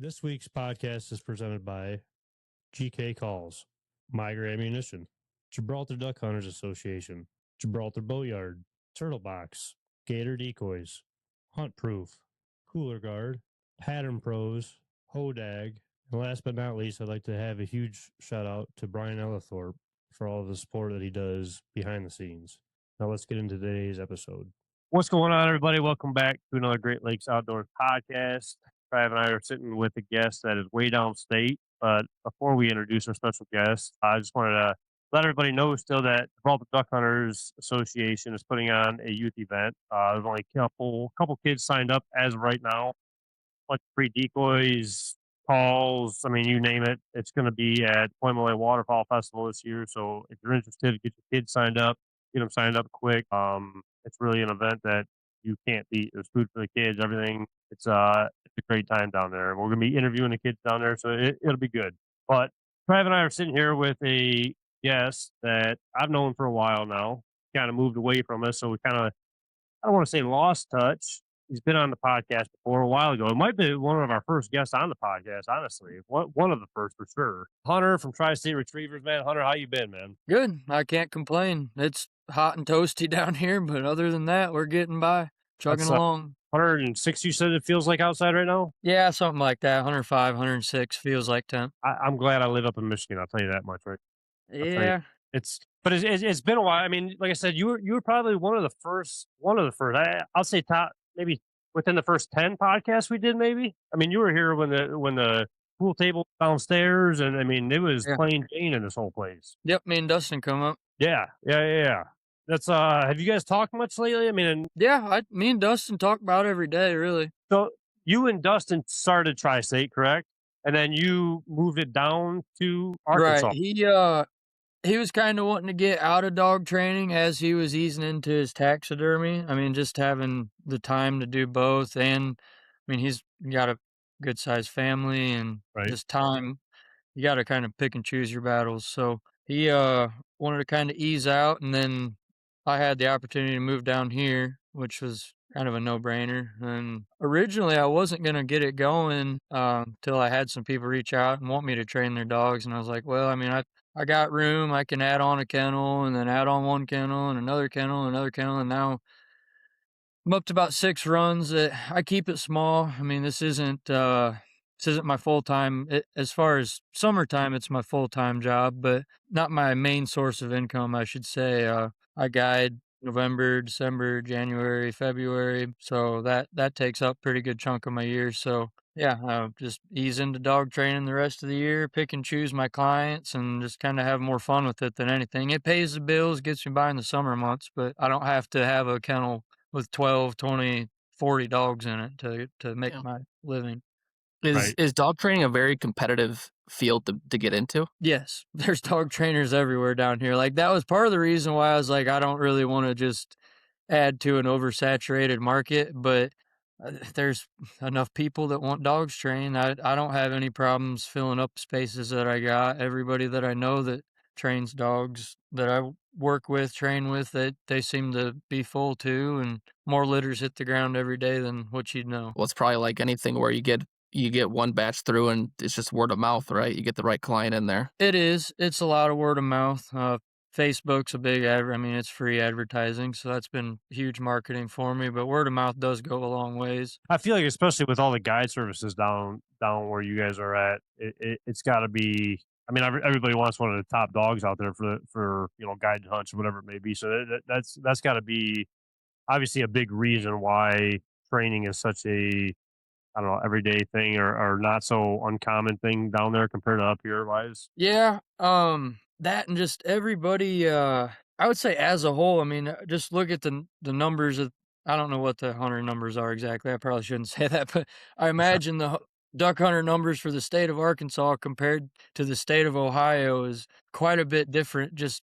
This week's podcast is presented by GK Calls, Migra Ammunition, Gibraltar Duck Hunters Association, Gibraltar Boatyard, Turtle Box, Gator Decoys, Hunt Proof, Cooler Guard, Pattern Pros, Hodag, and last but not least, I'd like to have a huge shout out to Brian Ellithorpe for all of the support that he does behind the scenes. Now let's get into today's episode. What's going on, everybody? Welcome back to another Great Lakes Outdoors podcast. Trav and I are sitting with a guest that is way downstate. But before we introduce our special guest, I just wanted to let everybody know still that the Gibraltar Duck Hunters Association is putting on a youth event. There's only a couple kids signed up as of right now. Like free decoys, calls, I mean, you name it. It's going to be at Point Malay Waterfowl Festival this year. So if you're interested, get your kids signed up. Get them signed up quick. It's really an event that you can't beat. There's food for the kids, everything. It's a great time down there. We're going to be interviewing the kids down there, so it'll be good. But Trav and I are sitting here with a guest that I've known for a while now. Kind of moved away from us, so we kind of, I don't want to say lost touch. He's been on the podcast before a while ago. It might be one of our first guests on the podcast, honestly. One of the first for sure. Hunter from Tri-State Retrievers, man. Hunter, how you been, man? Good. I can't complain. It's hot and toasty down here, but other than that, we're getting by, chugging along. 106, you said it feels like outside right now? Yeah, something like that. 105, 106 feels like temp. I'm glad I live up in Michigan. I'll tell you that much, right? Yeah. It's been a while. I mean, like I said, you were probably one of the first. I'll say top, maybe within the first 10 podcasts we did. Maybe. I mean, you were here when the pool table downstairs, and I mean, it was plain Jane in this whole place. Yep, me and Dustin come up. Yeah. That's have you guys talked much lately? I mean, me and Dustin talk about it every day, really. So you and Dustin started Tri-State, correct? And then you moved it down to Arkansas. Right. He was kind of wanting to get out of dog training as he was easing into his taxidermy. I mean, just having the time to do both. And, I mean, he's got a good-sized family and just time. You got to kind of pick and choose your battles. So he wanted to kind of ease out. And then I had the opportunity to move down here, which was kind of a no-brainer. And originally, I wasn't going to get it going until I had some people reach out and want me to train their dogs. And I was like, well, I mean, I got room. I can add on a kennel and then add on one kennel and another kennel and another kennel. And now I'm up to about 6 runs. I keep it small. I mean, this isn't my full-time. As far as summertime, it's my full-time job, but not my main source of income, I should say. I guide November, December, January, February. So that takes up a pretty good chunk of my year. So yeah, just ease into dog training the rest of the year, pick and choose my clients, and just kind of have more fun with it than anything. It pays the bills, gets me by in the summer months, but I don't have to have a kennel with 12, 20, 40 dogs in it to make my living. Is dog training a very competitive field to get into? Yes, there's dog trainers everywhere down here. Like, that was part of the reason why I was like, I don't really want to just add to an oversaturated market, but there's enough people that want dogs trained. I don't have any problems filling up spaces that I got. Everybody that I know that trains dogs that I work with, train with, they seem to be full too, and more litters hit the ground every day than what you'd know. Well, it's probably like anything where you get one batch through and it's just word of mouth, right? You get the right client in there. It is. It's a lot of word of mouth. Facebook's a big it's free advertising, so that's been huge marketing for me, but word of mouth does go a long ways. I feel like, especially with all the guide services down where you guys are at, it's got to be, I mean, everybody wants one of the top dogs out there for guided hunts or whatever it may be. So that's got to be obviously a big reason why training is such a, I don't know, everyday thing or not so uncommon thing down there compared to up here wise. Yeah. That and just everybody, I would say as a whole, I mean, just look at the numbers of, I don't know what the hunter numbers are exactly. I probably shouldn't say that, but I imagine the duck hunter numbers for the state of Arkansas compared to the state of Ohio is quite a bit different. Just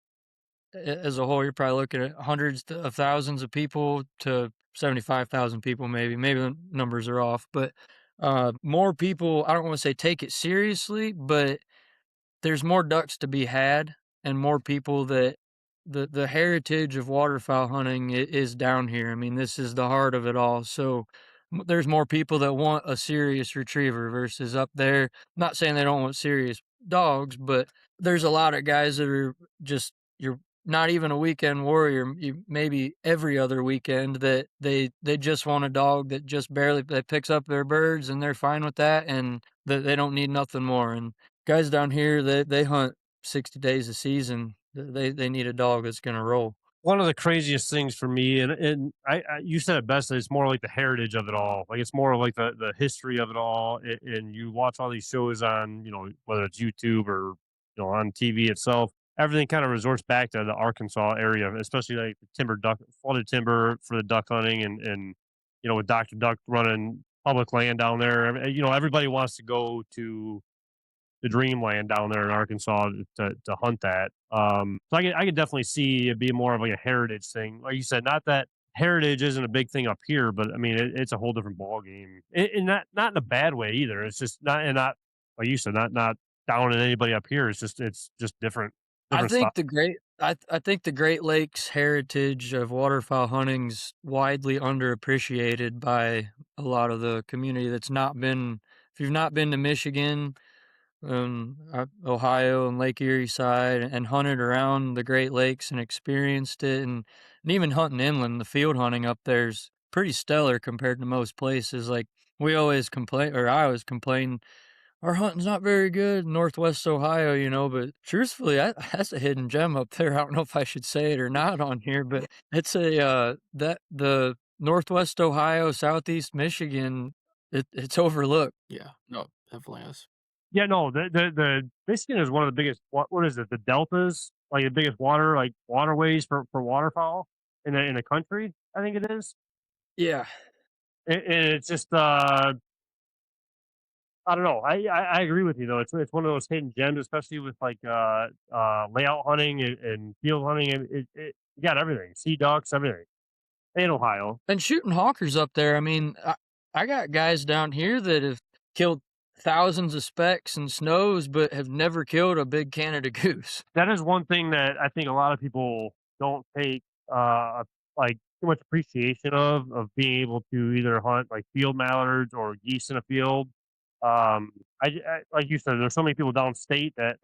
as a whole, you're probably looking at hundreds of thousands of people to 75,000 people, maybe the numbers are off, but more people, I don't want to say take it seriously, but there's more ducks to be had and more people that the heritage of waterfowl hunting is down here. I mean, this is the heart of it all. So there's more people that want a serious retriever versus up there. Not saying they don't want serious dogs, but there's a lot of guys that are just you're not even a weekend warrior. Maybe every other weekend that they just want a dog that just barely that picks up their birds and they're fine with that and that they don't need nothing more. And guys down here they hunt 60 days a season. They need a dog that's gonna roll. One of the craziest things for me, and you said it best, that it's more like the heritage of it all. Like it's more like the history of it all. And you watch all these shows on, whether it's YouTube or on TV itself. Everything kind of resorts back to the Arkansas area, especially like the flooded timber for the duck hunting, and with Dr. Duck running public land down there. Everybody wants to go to the dreamland down there in Arkansas to hunt that. So I could definitely see it being more of like a heritage thing. Like you said, not that heritage isn't a big thing up here, but I mean it's a whole different ball game, and not in a bad way either. It's just not like you said, not down on anybody up here. It's just different. I Different style. think I think the Great Lakes heritage of waterfowl hunting's widely underappreciated by a lot of the community that's not been. If you've not been to Michigan, Ohio and Lake Erie side and hunted around the Great Lakes and experienced it and even hunting inland, the field hunting up there's pretty stellar compared to most places. Like we always complain, or I always complain, our hunting's not very good in Northwest Ohio, but truthfully, that's a hidden gem up there. I don't know if I should say it or not on here, but it's that the Northwest Ohio, Southeast Michigan, it's overlooked. Yeah, no, definitely is. Yeah, no, the Michigan is one of the biggest. What is it? The deltas, like the biggest waterways for waterfowl in the country. I think it is. Yeah. And it's just I don't know. I agree with you though. It's one of those hidden gems, especially with like layout hunting and field hunting. And you got everything, sea ducks, everything in Ohio. And shooting hawkers up there, I mean, I got guys down here that have killed thousands of specks and snows, but have never killed a big Canada goose. That is one thing that I think a lot of people don't take like too much appreciation of being able to either hunt like field mallards or geese in a field. I like you said, there's so many people downstate that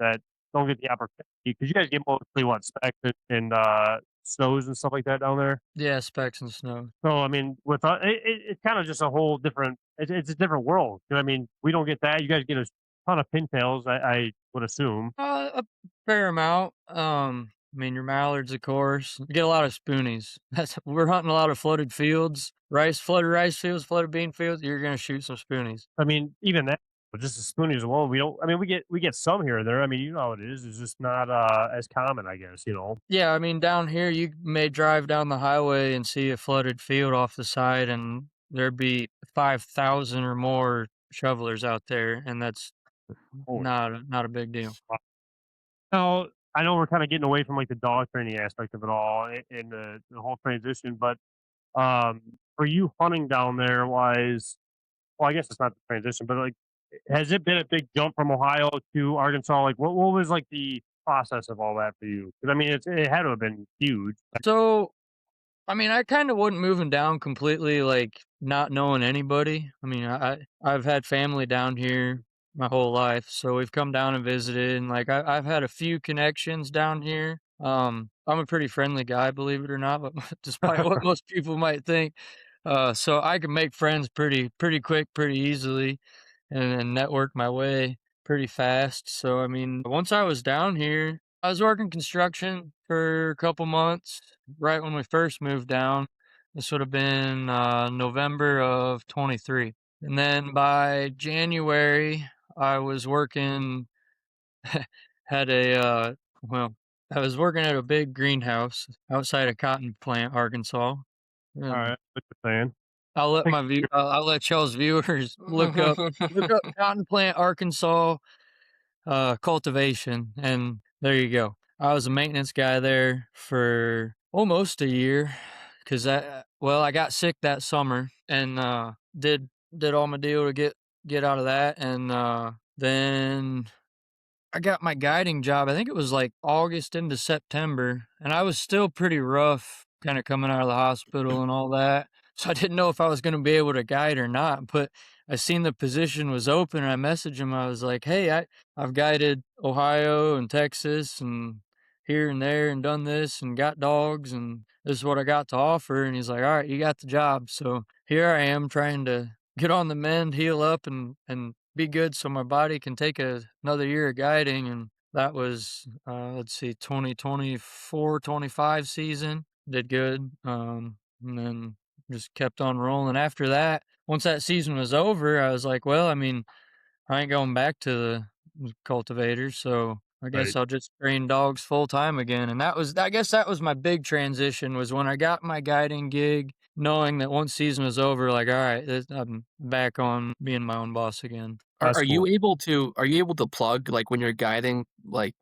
don't get the opportunity because you guys get mostly what spec and snows and stuff like that down there. Yeah, specks and snow. So I mean, with it's kind of just a whole different. It's a different world. I mean, we don't get that. You guys get a ton of pintails. I would assume. A fair amount. I mean, your mallards, of course. You get a lot of spoonies. We're hunting a lot of flooded fields, flooded rice fields, flooded bean fields. You're gonna shoot some spoonies. I mean, even that, just the spoonies alone, we don't. I mean, we get some here and there. I mean, you know how it is. It's just not as common, I guess. Yeah, I mean, down here you may drive down the highway and see a flooded field off the side, and there'd be 5,000 or more shovelers out there, and that's not a big deal. Now, I know we're kind of getting away from like the dog training aspect of it all and the whole transition, but for you hunting down there wise, well, I guess it's not the transition, but like, has it been a big jump from Ohio to Arkansas? Like, what was like the process of all that for you? Because I mean, it had to have been huge. So, I mean, I kind of wasn't moving down completely, like not knowing anybody. I mean, I've had family down here my whole life, so we've come down and visited, and like I've had a few connections down here. I'm a pretty friendly guy, believe it or not, but despite what most people might think, so I can make friends pretty quick, pretty easily, and network my way pretty fast. So I mean, once I was down here, I was working construction for a couple months right when we first moved down. This would have been November of 23. And then by January, I was working, had I was working at a big greenhouse outside of Cotton Plant, Arkansas. All right, what you're saying. I'll let y'all's viewers look up Cotton Plant, Arkansas cultivation, and there you go. I was a maintenance guy there for almost a year because I got sick that summer and did all my deal to get out of that, and then I got my guiding job. I think it was like August into September, and I was still pretty rough, kind of coming out of the hospital and all that. So I didn't know if I was going to be able to guide or not, but I seen the position was open and I messaged him. I was like, "Hey, I've guided Ohio and Texas and here and there and done this and got dogs and this is what I got to offer." And he's like, "All right, you got the job." So here I am trying to get on the mend, heal up and be good so my body can take another year of guiding. And that was, let's see, 2024-25 season. Did good. And then just kept on rolling after that. Once that season was over, I was like, well, I mean, I ain't going back to the cultivators, so I guess Right. I'll just train dogs full time again. And I guess that was my big transition was when I got my guiding gig, knowing that once season was over, like, all right, I'm back on being my own boss again. That's Are cool. you able to plug, like, when you're guiding, like,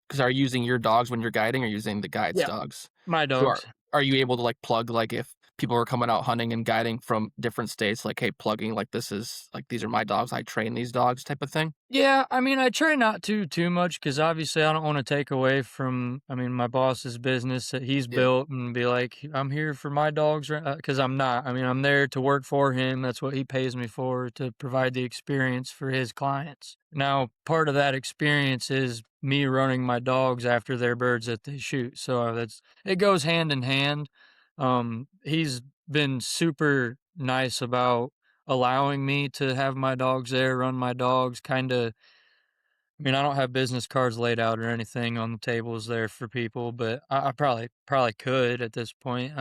because are you using your dogs when you're guiding or using the guide's Yeah, dogs? my So dogs. are you able to, like, plug, like, if people are coming out hunting and guiding from different states, like, "Hey, plugging, like, this is like, these are my dogs, I train these dogs," type of thing? Yeah, I mean, I try not to too much because obviously I don't want to take away from, I mean, my boss's business that he's Yeah. built and be like, I'm here for my dogs, because I'm not. I mean, I'm there to work for him. That's what he pays me for, to provide the experience for his clients. Now, part of that experience is me running my dogs after their birds that they shoot. So it goes hand in hand. He's been super nice about allowing me to have my dogs there, run my dogs, kinda. I mean, I don't have business cards laid out or anything on the tables there for people, but I probably could at this point.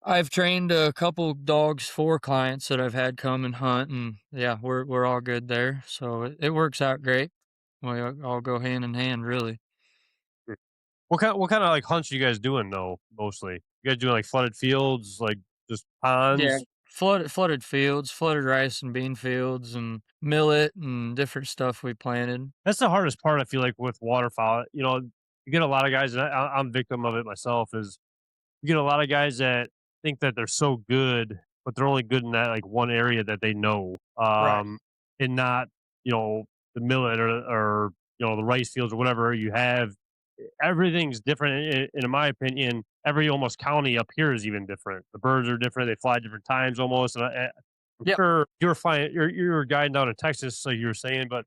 I've trained a couple dogs for clients that I've had come and hunt, and yeah, we're all good there, so it works out great. We all go hand in hand, really. What kind of like hunts are you guys doing though? Mostly, you guys doing like flooded fields, like just Yeah, ponds? flooded fields, flooded rice and bean fields, and millet and different stuff we planted. That's the hardest part. I feel like with waterfowl, you get a lot of guys, and I'm victim of it myself. Is you get a lot of guys that think that they're so good, but they're only good in that like one area that they know, Right. and not you know the millet or the rice fields or whatever you have. Everything's different, in my opinion. Every almost county up here is even different. The birds are different. They fly different times almost. And I'm Yep. sure you're flying. You're guiding down in Texas, like you were saying, but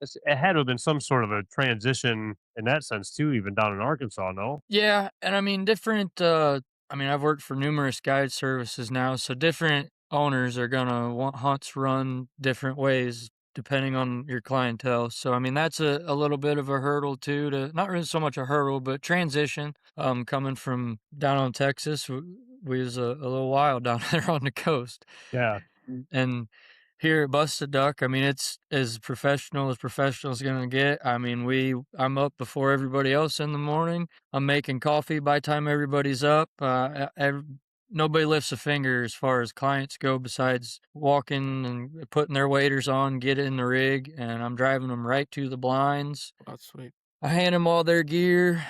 it had to have been some sort of a transition in that sense too, even down in Arkansas. No. Yeah, and I mean different I mean I've worked for numerous guide services now, so different owners are gonna want hunts run different ways depending on your clientele. So I mean that's a little bit of a hurdle too, to not really so much a hurdle, but transition. Coming from down on Texas, we was a little wild down there on the coast. Yeah. And here at Busted Duck, I mean, it's as professional as gonna get. I mean, I'm up before everybody else in the morning. I'm making coffee by the time everybody's up. Nobody lifts a finger as far as clients go besides walking and putting their waders on, get in the rig, and I'm driving them right to the blinds. That's sweet. I hand them all their gear.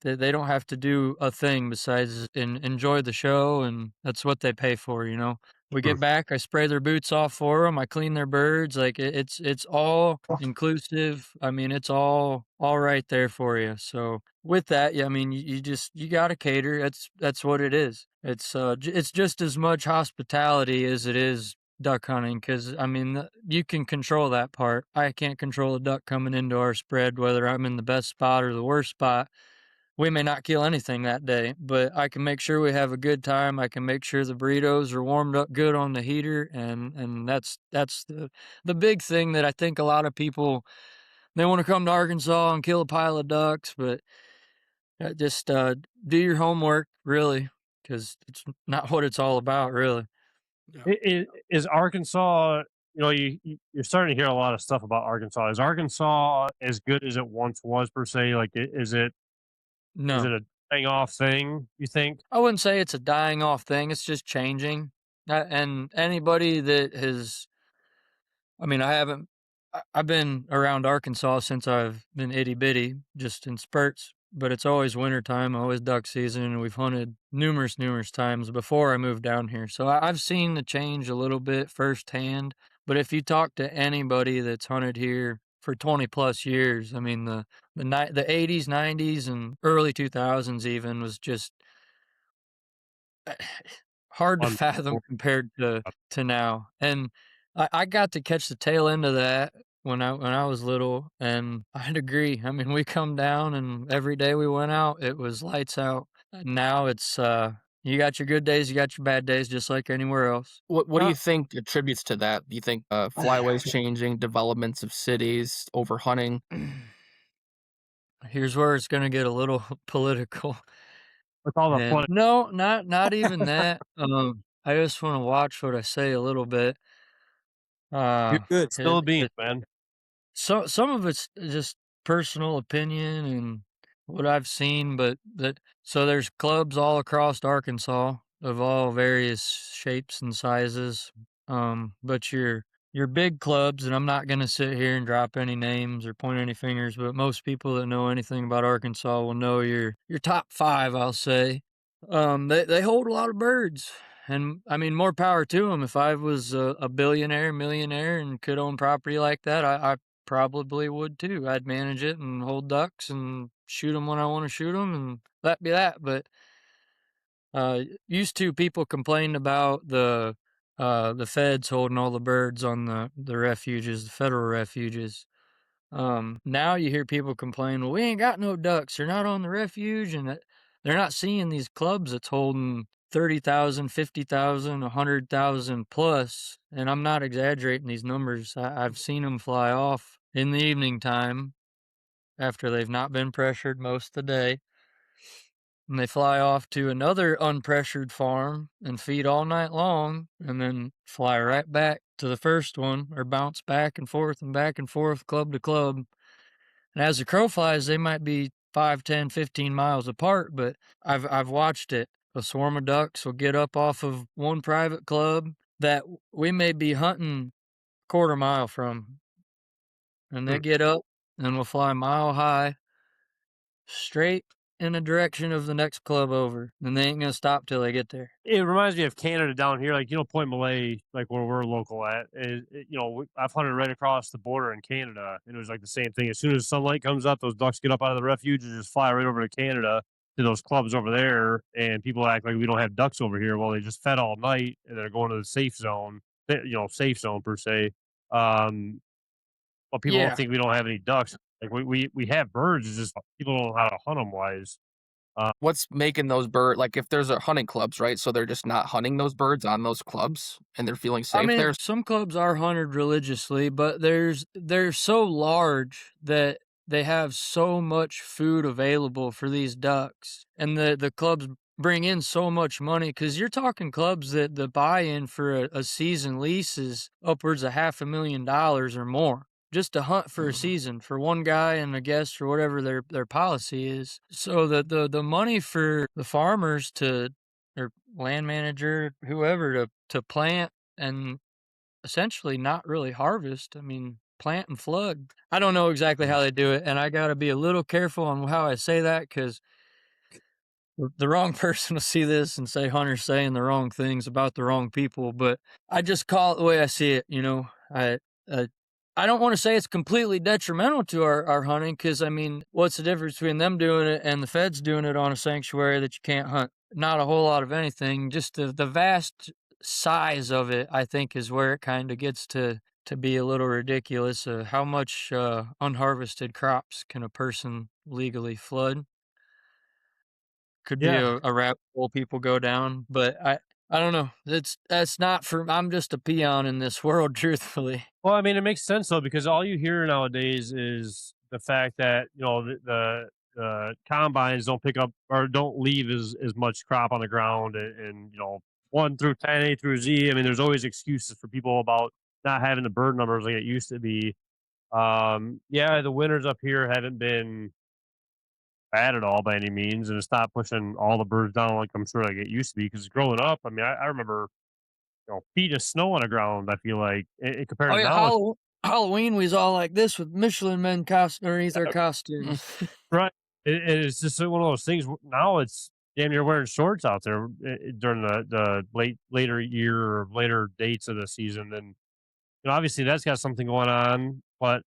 They don't have to do a thing besides enjoy the show, and that's what they pay for, you know. We Hmm. get back, I spray their boots off for them, I clean their birds, like, it's all inclusive. I mean, it's all right there for you. So, with that, yeah, I mean, you gotta cater, that's what it is. It's just as much hospitality as it is duck hunting, because I mean, you can control that part. I can't control a duck coming into our spread, whether I'm in the best spot or the worst spot. We may not kill anything that day, but I can make sure we have a good time. I can make sure the burritos are warmed up good on the heater, and that's the big thing that I think a lot of people, they want to come to Arkansas and kill a pile of ducks, but just do your homework, really, because it's not what it's all about, really. Yeah. Is Arkansas? You're starting to hear a lot of stuff about Arkansas. Is Arkansas as good as it once was per se? Like, is No. it a dying off thing? You think? I wouldn't say it's a dying off thing, it's just changing. And anybody that has, I mean, I've been around Arkansas since I've been itty bitty, just in spurts, but it's always wintertime, always duck season, and we've hunted numerous times before I moved down here. So I've seen the change a little bit firsthand. But if you talk to anybody that's hunted here for 20 plus years, I mean, the 80s, 90s, and early 2000s even was just hard to Un- fathom compared to now. And I got to catch the tail end of that when I was little, and I'd agree. I mean, we come down, and every day we went out, it was lights out. Now it's you got your good days, you got your bad days, just like anywhere else. What do Uh, you think attributes to that? Do you think flyways changing, developments of cities, overhunting? Here's where it's gonna get a little political. with all the And flooding. no, not even that. I just want to watch what I say a little bit. You're Uh, good. Still it, a beans, it man. some of it's just personal opinion and what I've seen, but that so there's clubs all across Arkansas of all various shapes and sizes. But your big clubs, and I'm not gonna sit here and drop any names or point any fingers, but most people that know anything about Arkansas will know your top five, I'll say. They hold a lot of birds. And I mean, more power to them. If I was a billionaire, millionaire, and could own property like that, I probably would too. I'd manage it and hold ducks and shoot them when I want to shoot them, and that be that. But used to people complained about the feds holding all the birds on the refuges, the federal refuges. Now you hear people complain, well, we ain't got no ducks. They're not on the refuge, and they're not seeing these clubs that's holding 30,000, 50,000, 100,000 plus. And I'm not exaggerating these numbers. I've seen them fly off in the evening time after they've not been pressured most of the day. And they fly off to another unpressured farm and feed all night long, and then fly right back to the first one, or bounce back and forth, club to club. And as the crow flies, they might be 5, 10, 15 miles apart, but I've watched it. A swarm of ducks will get up off of one private club that we may be hunting quarter mile from, and they Hmm. get up and will fly mile high straight in the direction of the next club over, and they ain't gonna stop till they get there. It reminds me of Canada down here, like Point Malay, like where we're local at. I've hunted right across the border in Canada, and it was like the same thing. As soon as sunlight comes up, those ducks get up out of the refuge and just fly right over to Canada to those clubs over there. And people act like we don't have ducks over here. Well, they just fed all night, and they're going to the safe zone. Safe zone per se. Um, but people don't Yeah, think we don't have any ducks. Like we have birds. It's just people don't know how to hunt them wise. What's making those bird like if there's a hunting clubs, right? So they're just not hunting those birds on those clubs and they're feeling I safe mean, there. some clubs are hunted religiously, but they're so large that they have so much food available for these ducks, and the clubs bring in so much money because you're talking clubs that the buy-in for a season lease is upwards of $500,000 or more just to hunt for a season for one guy and a guest or whatever their policy is. So the money for the farmers to or land manager, whoever to plant and essentially not really harvest. I mean, plant and flood. I don't know exactly how they do it, and I got to be a little careful on how I say that because the wrong person will see this and say Hunter's saying the wrong things about the wrong people. But I just call it the way I see it. Uh, I don't want to say it's completely detrimental to our hunting because, I mean, what's the difference between them doing it and the feds doing it on a sanctuary that you can't hunt? Not a whole lot of anything. Just the vast size of it, I think, is where it kind of gets to be a little ridiculous. How much unharvested crops can a person legally flood? Could be Yeah. a rabbit hole people go down, but I don't know. That's not for I'm just a peon in this world, truthfully. Well, I mean, it makes sense though because all you hear nowadays is the fact that the combines don't pick up or don't leave as much crop on the ground, and 1 through 10, A through Z. I mean, there's always excuses for people about not having the bird numbers like it used to be. Yeah, the winters up here haven't been bad at all by any means, and it's not pushing all the birds down like I'm sure like it used to be. Because growing up, I mean, I remember feet of snow on the ground. I feel like compared Oh to yeah, now, it's Halloween we was all like this with Michelin men underneath our costumes. right. It's just one of those things. Now it's damn near wearing shorts out there during the later year or later dates of the season, and obviously that's got something going on. But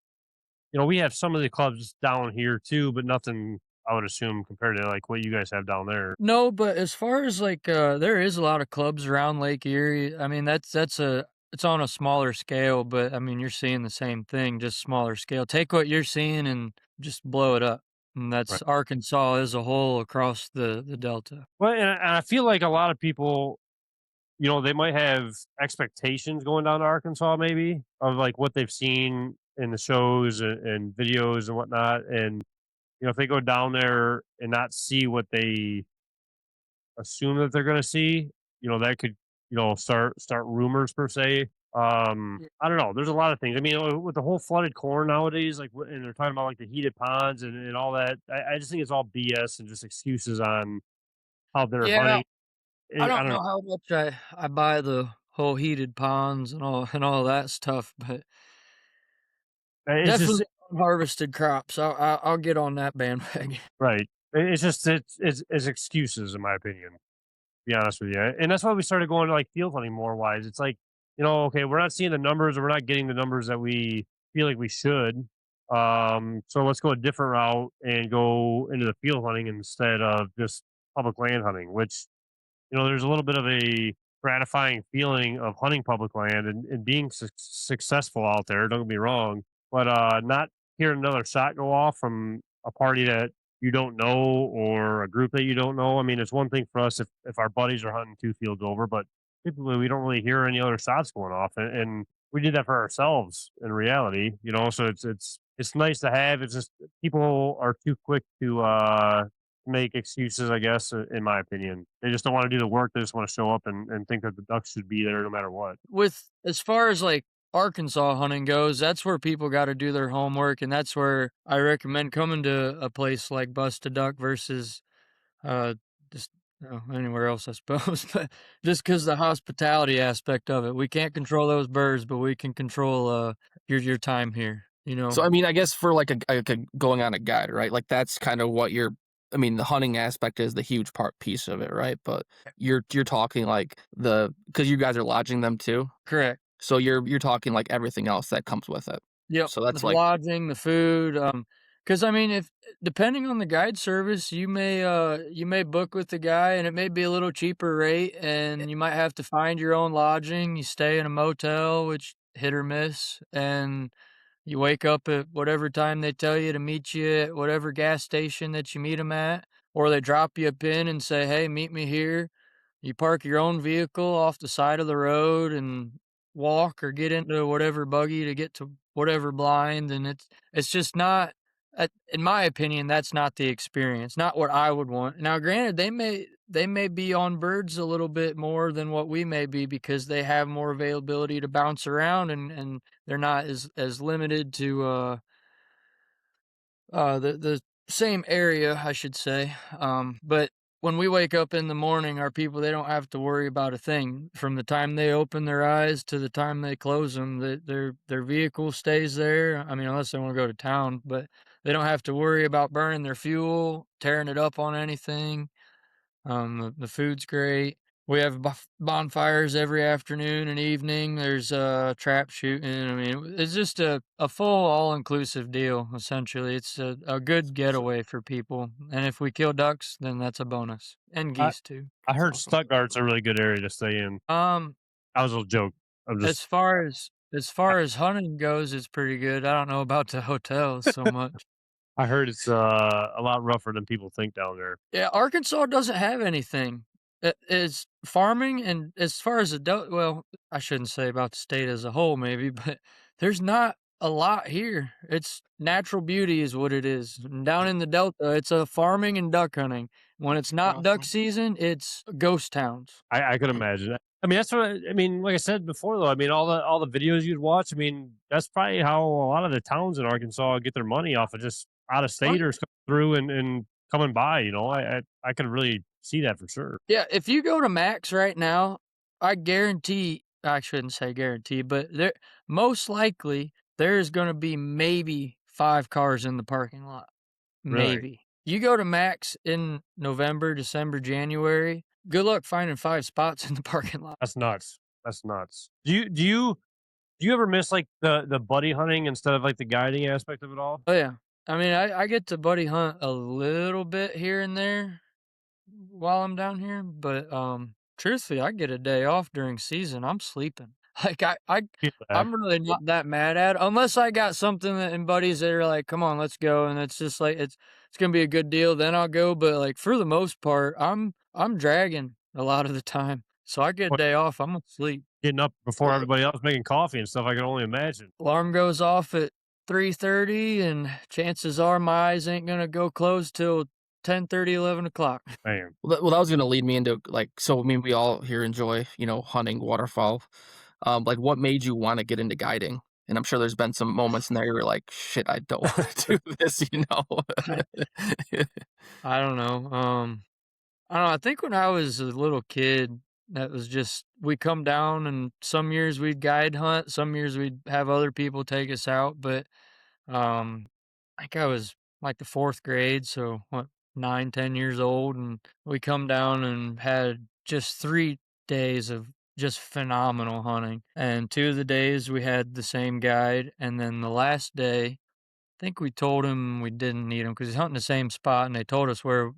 we have some of the clubs down here too, but nothing I would assume, compared to like what you guys have down there. No, but as far as like, there is a lot of clubs around Lake Erie. I mean, it's on a smaller scale, but I mean, you're seeing the same thing, just smaller scale. Take what you're seeing and just blow it up. And Right. that's Arkansas as a whole across the Delta. Well, and I feel like a lot of people, they might have expectations going down to Arkansas, maybe of like what they've seen in the shows and videos and whatnot. And, if they go down there and not see what they assume that they're going to see, that could, start rumors per se. I don't know. There's a lot of things. I mean, with the whole flooded corn nowadays, like, and they're talking about like the heated ponds and all that. I just think it's all BS and just excuses on how they're Yeah, hunting. I I don't don't know. know how much I buy the whole heated ponds and all that stuff, but It's just definitely unharvested crops. I'll get on that bandwagon. right. It's just it's excuses in my opinion. To be honest with you, and that's why we started going to like field hunting more wise. It's like, okay, we're not seeing the numbers, or we're not getting the numbers that we feel like we should. So let's go a different route and go into the field hunting instead of just public land hunting, which there's a little bit of a gratifying feeling of hunting public land and being successful out there. Don't get me wrong, but not hearing another shot go off from a party that you don't know or a group that you don't know. I mean, it's one thing for us if our buddies are hunting 2 fields over, but typically we don't really hear any other shots going off, and we did that for ourselves in reality. So it's nice to have. It's just people are too quick to make excuses, I guess, in my opinion. They just don't want to do the work. They just want to show up and think that the ducks should be there no matter what. With as far as like Arkansas hunting goes, that's where people got to do their homework, and that's where I recommend coming to a place like Bust a Duck versus uh just anywhere else, I suppose. But just because the hospitality aspect of it, we can't control those birds, but we can control your time here. So I mean, I guess for like a going on a guide, right? Like that's kind of what you're. I mean, the hunting aspect is the huge piece of it, right? But you're talking like because you guys are lodging them too. Correct. So you're talking like everything else that comes with it. Yep. So that's The like lodging, the food. Because I mean, if depending on the guide service, you may book with the guy, and it may be a little cheaper rate, and you might have to find your own lodging. You stay in a motel, which hit or miss, and you wake up at whatever time they tell you to meet you at whatever gas station that you meet them at, or they drop you a pin and say, "Hey, meet me here." You park your own vehicle off the side of the road and walk or get into whatever buggy to get to whatever blind, and it's just not in my opinion, that's not the experience, not what I would want. Now, granted, they may be on birds a little bit more than what we may be because they have more availability to bounce around and they're not as limited to the same area, I should say. But when we wake up in the morning, our people, they don't have to worry about a thing from the time they open their eyes to the time they close them. Their vehicle stays there. I mean, unless they want to go to town, but they don't have to worry about burning their fuel, tearing it up on anything. The food's great. We have bonfires every afternoon and evening. There's trap shooting. I mean, it's just a full all-inclusive deal, essentially. It's a good getaway for people. And if we kill ducks, then that's a bonus. And I, geese, too. I that's heard awesome. Stuttgart's a really good area to stay in. Um, That was a little joke. I'm as just far as hunting goes, it's pretty good. I don't know about the hotels so much. I heard it's a lot rougher than people think down there. Yeah, Arkansas doesn't have anything. It's farming, and as far as well, I shouldn't say about the state as a whole, maybe, but there's not a lot here. It's natural beauty is what it is. And down in the Delta, it's a farming and duck hunting. When it's not duck season, it's ghost towns. I could imagine that. I mean, that's what I mean. Like I said before, though, I mean, all the videos you'd watch. I mean, that's probably how a lot of the towns in Arkansas get their money off of just out of staters coming through and coming by. I could really see that for sure. Yeah, if you go to Max right now, I guarantee, I shouldn't say guarantee, but there most likely there's going to be maybe 5 cars in the parking lot. Really? Maybe. You go to Max in November, December, January, good luck finding 5 spots in the parking lot. That's nuts. That's nuts. Do you ever miss like the buddy hunting instead of like the guiding aspect of it all? Oh yeah, I mean, I get to buddy hunt a little bit here and there while I'm down here, but truthfully, I get a day off during season. I'm sleeping. Like Feel that. I'm really not that mad at it, unless I got something that, and buddies that are like, "Come on, let's go," and it's just like it's gonna be a good deal. Then I'll go. But like for the most part, I'm dragging a lot of the time, so I get a What, day off. I'm gonna sleep. getting up before everybody else making coffee and stuff, I can only imagine. Alarm goes off at 3:30, and chances are my eyes ain't gonna go closed till 10:30, 11 o'clock. Man, Well, that was gonna lead me into like, so I mean, we all here enjoy, hunting waterfowl. Like, what made you want to get into guiding? And I'm sure there's been some moments in there where you're like, shit, I don't want to do this. I I don't know. I don't know. I think when I was a little kid, that was just we come down, and some years we'd guide hunt, some years we'd have other people take us out. But I think I was like the fourth grade, so what, 9, 10 years old, and we come down and had just 3 days of just phenomenal hunting. And 2 of the days we had the same guide, and then the last day think we told him we didn't need him because he's hunting the same spot, and they told us where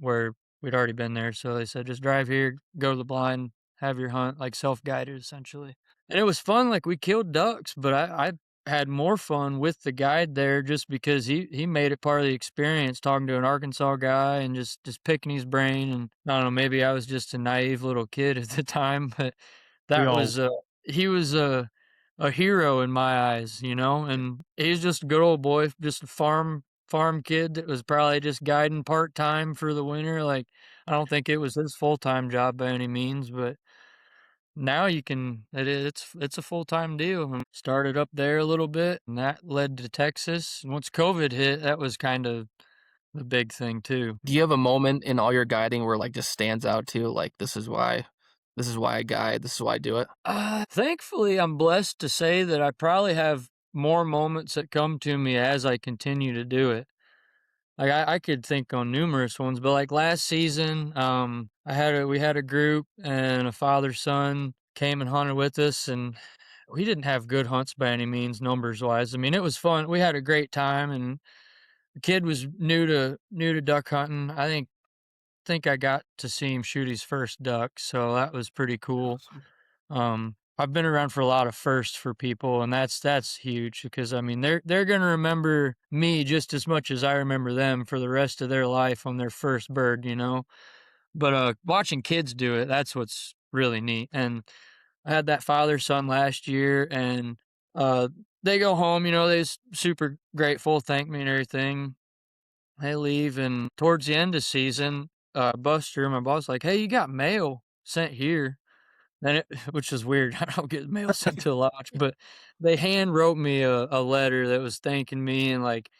we'd already been there. So they said, just drive here, go to the blind, have your hunt, like self-guided essentially. And it was fun. Like we killed ducks, but I had more fun with the guide there just because he made it part of the experience, talking to an Arkansas guy and just picking his brain. And I don't know, maybe I was just a naive little kid at the time, but we that all was he was a hero in my eyes, and he's just a good old boy, just a farm kid that was probably just guiding part-time for the winter. Like, I don't think it was his full-time job by any means, but now it's a full-time deal. And started up there a little bit, and that led to Texas. And once COVID hit, that was kind of the big thing too. Do you have a moment in all your guiding where like just stands out to you, like this is why I guide, this is why I do it? Thankfully, I'm blessed to say that I probably have more moments that come to me as I continue to do it. Like I could think on numerous ones, but like last season, we had a group, and a father son came and hunted with us, and we didn't have good hunts by any means, numbers wise. I mean, it was fun. We had a great time, and the kid was new to duck hunting. I think I got to see him shoot his first duck, so that was pretty cool. I've been around for a lot of firsts for people, and that's huge because I mean they're gonna remember me just as much as I remember them for the rest of their life on their first bird. But watching kids do it, that's what's really neat. And I had that father son last year, and uh, they go home. They super grateful, thank me and everything. They leave, and towards the end of season, Buster, my boss, like, hey, you got mail sent here. Which is weird. I don't get mail sent to the lodge, but they hand wrote me a letter that was thanking me, and like,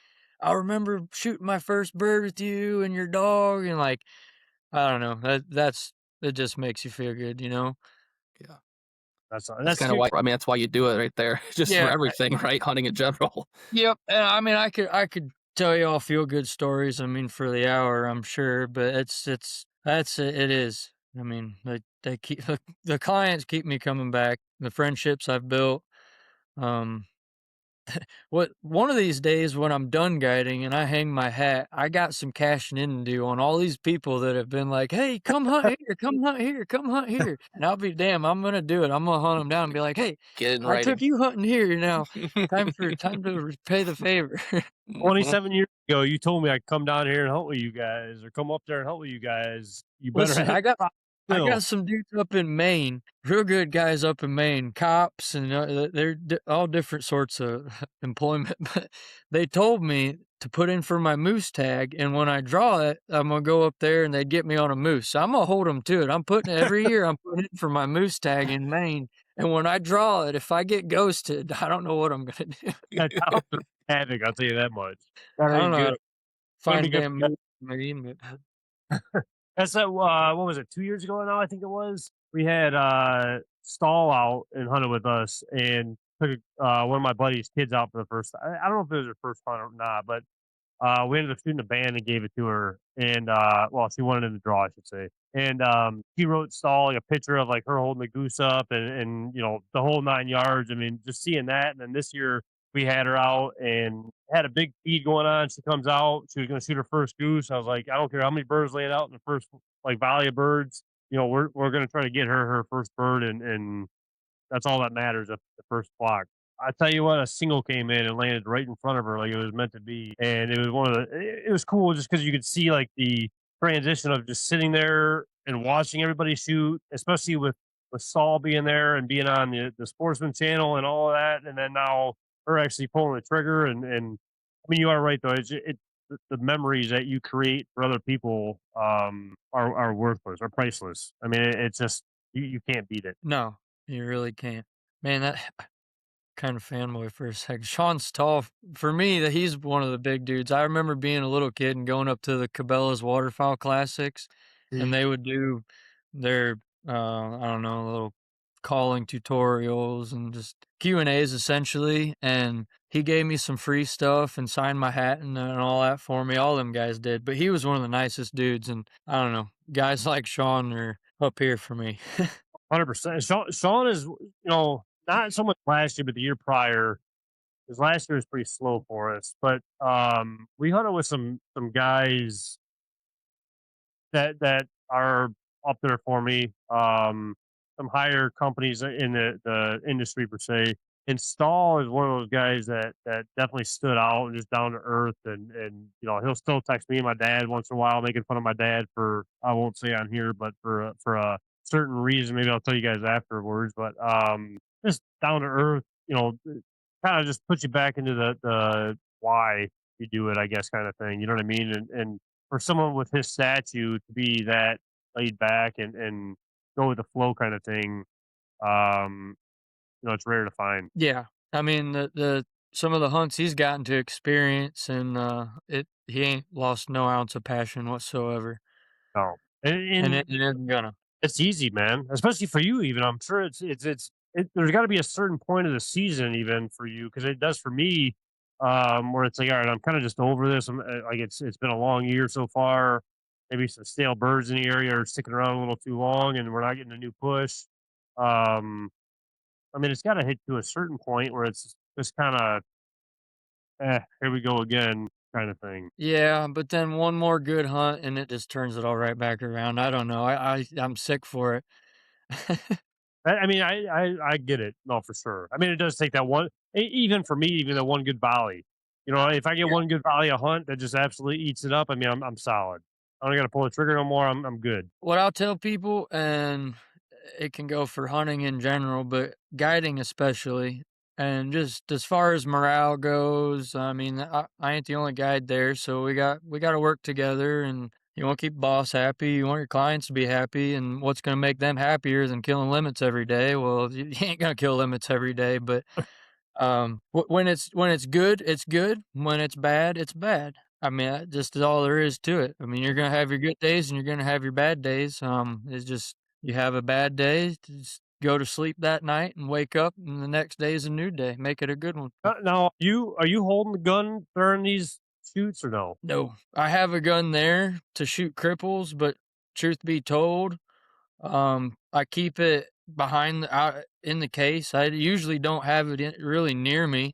I remember shooting my first bird with you and your dog, and like, I don't know, it just makes you feel good. Yeah. That's that's kind of huge. why, I mean, that's why you do it right there, just for Yeah. everything, right? Hunting in general. Yep. And I mean, I could tell you all feel good stories. I mean, for the hour, I'm sure, but it is. I mean, they keep the clients keep me coming back. The friendships I've built. Um, one of these days when I'm done guiding and I hang my hat, I got some cashing in to do on all these people that have been like, "Hey, come hunt here, come hunt here, come hunt here," and I'll be damn, I'm gonna do it. I'm gonna hunt them down and be like, "Hey, Get it in I writing. took you hunting here. Now, time to repay the favor." 27 years ago, you told me I'd come down here and hunt with you guys, or come up there and hunt with you guys. You better Listen, have I still. got some dudes up in Maine, real good guys up in Maine, cops, and they're all different sorts of employment. But they told me to put in for my moose tag, and when I draw it, I'm gonna go up there and they get me on a moose. So I'm gonna hold them to it. I'm putting every year. I'm putting in for my moose tag in Maine, and when I draw it, if I get ghosted, I don't know what I'm gonna do. That house is havoc, I'll tell you that much. I That don't ain't know how good. to Gonna be find good. damn moose in Maine, but That's that. What was it? 2 years ago now, I think it was. We had Stall out and hunted with us, and took one of my buddy's kids out for the first. I don't know if it was her first hunt or not, but we ended up shooting a band and gave it to her, and well, she wanted in the draw, I should say. And he wrote Stall like a picture of like her holding the goose up, and the whole 9 yards. I mean, just seeing that, and then this year we had her out and had a big feed going on. She comes out. She was going to shoot her first goose. I was like, I don't care how many birds laid out in the first like volley of birds. We're going to try to get her first bird, and that's all that matters at the first flock. I tell you what, a single came in and landed right in front of her like it was meant to be, and it was it was cool just because you could see like the transition of just sitting there and watching everybody shoot, especially with Saul being there and being on the Sportsman channel and all of that, and then now her actually pulling the trigger, and I mean you are right though. The memories that you create for other people are worthless, are priceless. I mean it's just you can't beat it. No, you really can't. Man, that kind of fanboy for a second. Sean's tall. For me, that he's one of the big dudes. I remember being a little kid and going up to the Cabela's Waterfowl Classics, and they would do their I don't know, little calling tutorials and just Q&As essentially. And he gave me some free stuff and signed my hat and all that for me. All them guys did. But he was one of the nicest dudes. And I don't know, guys like Sean are up here for me. 100%. Sean is, not so much last year, but the year prior. Because last year was pretty slow for us. But we hunted with some guys that are up there for me. Some higher companies in the industry per se. And Stahl is one of those guys that definitely stood out and just down to earth, and he'll still text me and my dad once in a while, making fun of my dad for, I won't say on here, but for a certain reason. Maybe I'll tell you guys afterwards. But just down to earth, kind of just puts you back into the why you do it, I guess, kind of thing. You know what I mean? And for someone with his statue to be that laid back and go with the flow kind of thing, um, it's rare to find. Yeah. I mean, the some of the hunts he's gotten to experience, and he ain't lost no ounce of passion whatsoever, No, and, and and it isn't gonna. it's easy, man. Especially for you, even. I'm sure there's got to be a certain point of the season, even for you, because it does for me. Where it's like, all right, I'm kind of just over this. Like it's been a long year so far. Maybe some stale birds in the area are sticking around a little too long, and we're not getting a new push. Um, I mean, it's got to hit to a certain point where it's just kind of, here we go again, kind of thing. Yeah, but then one more good hunt, and it just turns it all right back around. I don't know. I'm sick for it. I mean, I get it. No, for sure. I mean, it does take that one, even for me, even the one good volley. If I get one good volley a hunt that just absolutely eats it up, I mean, I'm solid. I don't got to pull the trigger no more. I'm good. What I'll tell people, and it can go for hunting in general, but guiding especially, and just as far as morale goes, I mean, I ain't the only guide there, so we got to work together, and you want to keep boss happy, you want your clients to be happy, and what's going to make them happier than killing limits every day? Well, you ain't going to kill limits every day, but when it's good, it's good. When it's bad, it's bad. I mean, that just is all there is to it. I mean, you're gonna have your good days and you're gonna have your bad days. It's just you have a bad day, just go to sleep that night and wake up, and the next day is a new day. Make it a good one. Now, are you holding the gun during these shoots or no? No, I have a gun there to shoot cripples, but truth be told, I keep it behind out in the case. I usually don't have it really near me.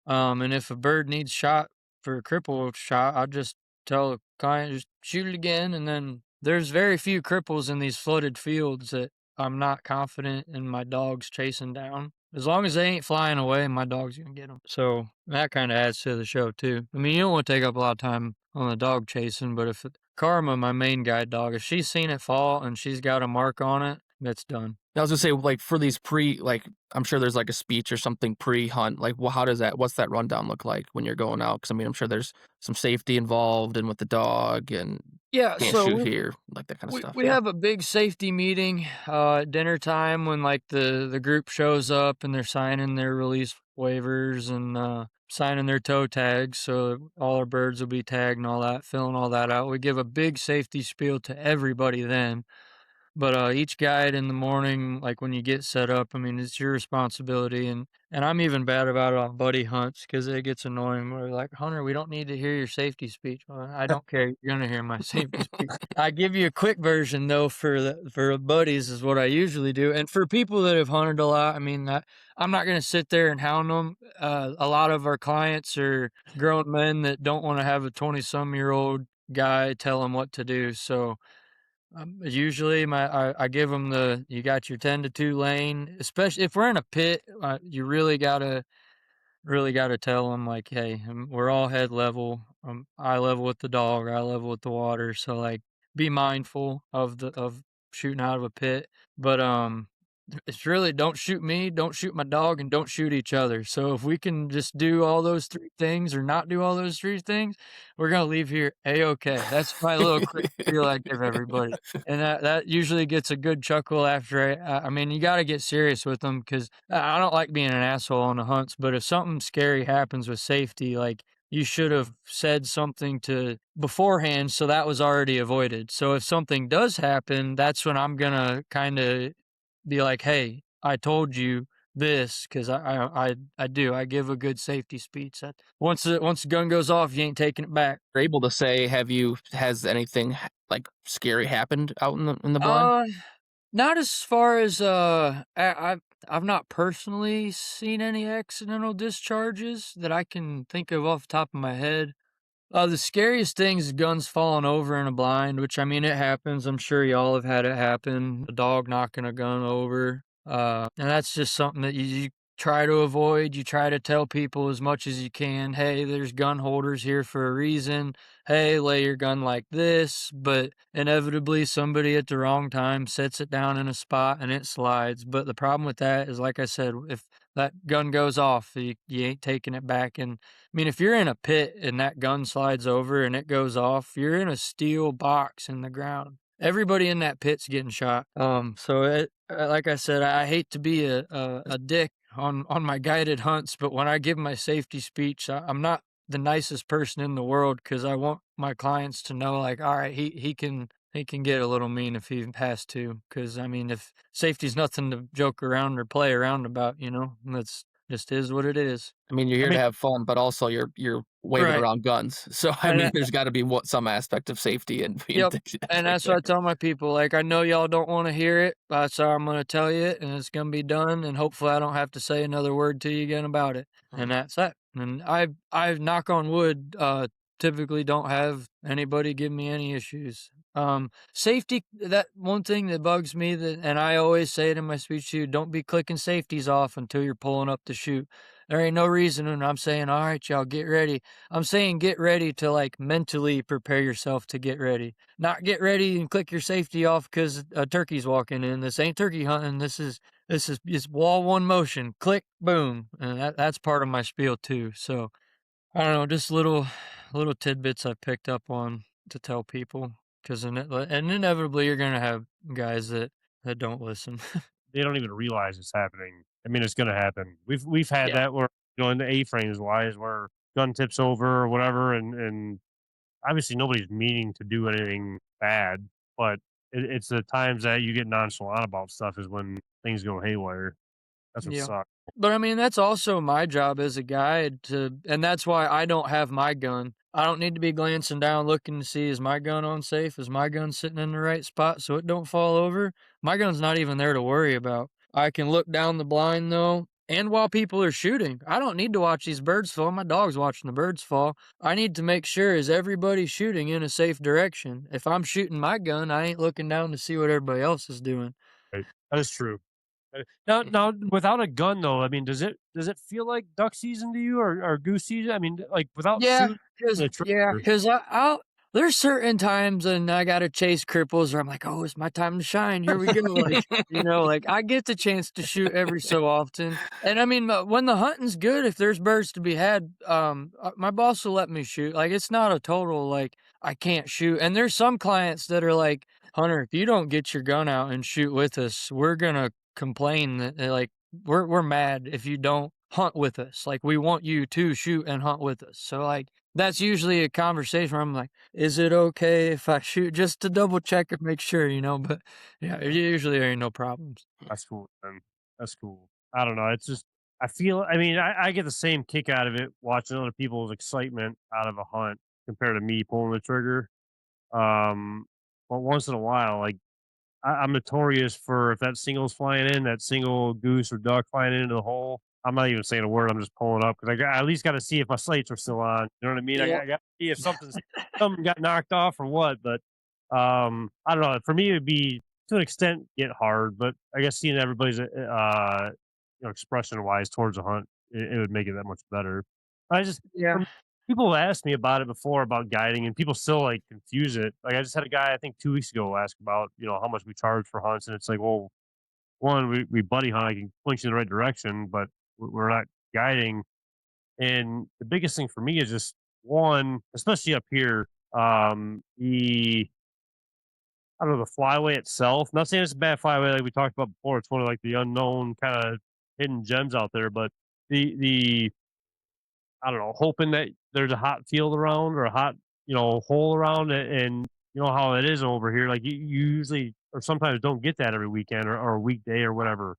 And if a bird needs shot for a cripple shot, I just tell the client, just shoot it again. And then there's very few cripples in these flooded fields that I'm not confident in my dogs chasing down. As long as they ain't flying away, my dog's gonna get them. So that kind of adds to the show too. I mean, you don't want to take up a lot of time on the dog chasing, but if Karma, my main guide dog, if she's seen it fall and she's got a mark on it, that's done. I was gonna say, like, for these I'm sure there's like a speech or something pre-hunt. Like, well, what's that rundown look like when you're going out? Because I mean, I'm sure there's some safety involved and with the dog and Yeah, can't so shoot here, like that kind of stuff. we have a big safety meeting at dinner time when like the group shows up and they're signing their release waivers and signing their toe tags, so all our birds will be tagged and all that, filling all that out. We give a big safety spiel to everybody then. But each guide in the morning, like when you get set up, I mean, it's your responsibility. And I'm even bad about it on buddy hunts because it gets annoying. We're like, Hunter, we don't need to hear your safety speech. Well, I don't care. You're gonna hear my safety speech. I give you a quick version though for buddies is what I usually do. And for people that have hunted a lot, I mean, I'm not gonna sit there and hound them. A lot of our clients are grown men that don't want to have a 20-some-year-old guy tell them what to do. So usually I give them you got your 10-2 lane, especially if we're in a pit. You really gotta tell them like, hey, we're all head level. Eye level with the dog, eye level with the water. So like, be mindful of shooting out of a pit. But it's really don't shoot me, don't shoot my dog, and don't shoot each other. So if we can just do all those three things or not do all those three things, we're gonna leave here a-okay. That's my little quick feel I give everybody. And that usually gets a good chuckle after I mean, you gotta get serious with them because I don't like being an asshole on the hunts, but if something scary happens with safety, like you should have said something to beforehand so that was already avoided. So if something does happen, that's when I'm gonna kind of be like, "Hey, I told you this," because I do. I give a good safety speech. That once the gun goes off, you ain't taking it back. You're able to say, has anything like scary happened out in the blind? Uh, Not as far as I've not personally seen any accidental discharges that I can think of off the top of my head. The scariest thing is guns falling over in a blind, which I mean it happens. I'm sure y'all have had it happen. A dog knocking a gun over. And that's just something that you try to avoid. You try to tell people as much as you can, hey, there's gun holders here for a reason. Hey, lay your gun like this. But inevitably somebody at the wrong time sets it down in a spot and it slides. But the problem with that is, like I said, if that gun goes off, you ain't taking it back. And I mean, if you're in a pit and that gun slides over and it goes off, you're in a steel box in the ground. Everybody in that pit's getting shot. Like I said, I hate to be a dick on my guided hunts, but when I give my safety speech, I'm not the nicest person in the world because I want my clients to know, like, all right, he can get a little mean if he has to. Because I mean, if safety's nothing to joke around or play around about, that's just is what it is. I mean, you're here to have fun, but also you're waving Right. around guns. So I And mean, there's got to be some aspect of safety and being Yep, and right that's what there. I tell my people, like, I know y'all don't wanna hear it, but so I'm gonna tell you it, and it's gonna be done, and hopefully I don't have to say another word to you again about it, and that's that. And I knock on wood, typically don't have anybody give me any issues. Safety, that one thing that bugs me, and I always say it in my speech too, don't be clicking safeties off until you're pulling up to shoot. There ain't no reason when I'm saying, "Alright, y'all, get ready." I'm saying get ready to, like, mentally prepare yourself to get ready. Not get ready and click your safety off because a turkey's walking in. This ain't turkey hunting. This is it's wall one motion. Click, boom. And that's part of my spiel too. So I don't know, just little tidbits I picked up on to tell people because and inevitably you're gonna have guys that don't listen. They don't even realize it's happening. I mean, it's gonna happen. We've had Yeah. that where, in the A-frames wise, where gun tips over or whatever, and obviously nobody's meaning to do anything bad, but it's the times that you get nonchalant about stuff is when things go haywire. That's what Yeah. sucks. But I mean, that's also my job as a guide and that's why I don't have my gun. I don't need to be glancing down looking to see, is my gun on safe? Is my gun sitting in the right spot so it don't fall over? My gun's not even there to worry about. I can look down the blind though, and while people are shooting, I don't need to watch these birds fall. My dog's watching the birds fall. I need to make sure, is everybody shooting in a safe direction? If I'm shooting my gun, I ain't looking down to see what everybody else is doing. Right. That is true. Now, without a gun though, I mean, does it feel like duck season to you or goose season? I mean, like without Yeah, shooting cause the yeah, trigger, cause I'll there's certain times and I gotta chase cripples where I'm like, "Oh, it's my time to shine. Here we go." Like, like I get the chance to shoot every so often. And I mean, when the hunting's good, if there's birds to be had, my boss will let me shoot. Like, it's not a total like I can't shoot. And there's some clients that are like, "Hunter, if you don't get your gun out and shoot with us, we're gonna complain that like we're mad if you don't hunt with us. Like, we want you to shoot and hunt with us. So, like, that's usually a conversation where I'm like, is it okay if I shoot, just to double check and make sure, but yeah, usually there ain't no problems. That's cool, man. That's cool. I don't know. It's just I get the same kick out of it watching other people's excitement out of a hunt compared to me pulling the trigger. But once in a while, like I'm notorious for if that single's flying in, that single goose or duck flying into the hole. I'm not even saying a word. I'm just pulling up because I at least got to see if my sights are still on. You know what I mean? Yeah. I got to see if something got knocked off or what. But I don't know. For me, it'd be to an extent get hard, but I guess seeing everybody's expression wise towards a hunt, it would make it that much better. I just Yeah. people have asked me about it before about guiding, and people still like confuse it. Like I just had a guy I think 2 weeks ago ask about how much we charge for hunts, and it's like, well, one we buddy hunt, I can point you in the right direction, but we're not guiding. And the biggest thing for me is just one, especially up here, the I don't know the flyway itself. Not saying it's a bad flyway like we talked about before. It's one of like the unknown kind of hidden gems out there, but the I don't know, hoping that there's a hot field around or a hot, hole around it. And you know how it is over here. Like you usually or sometimes don't get that every weekend or a weekday or whatever.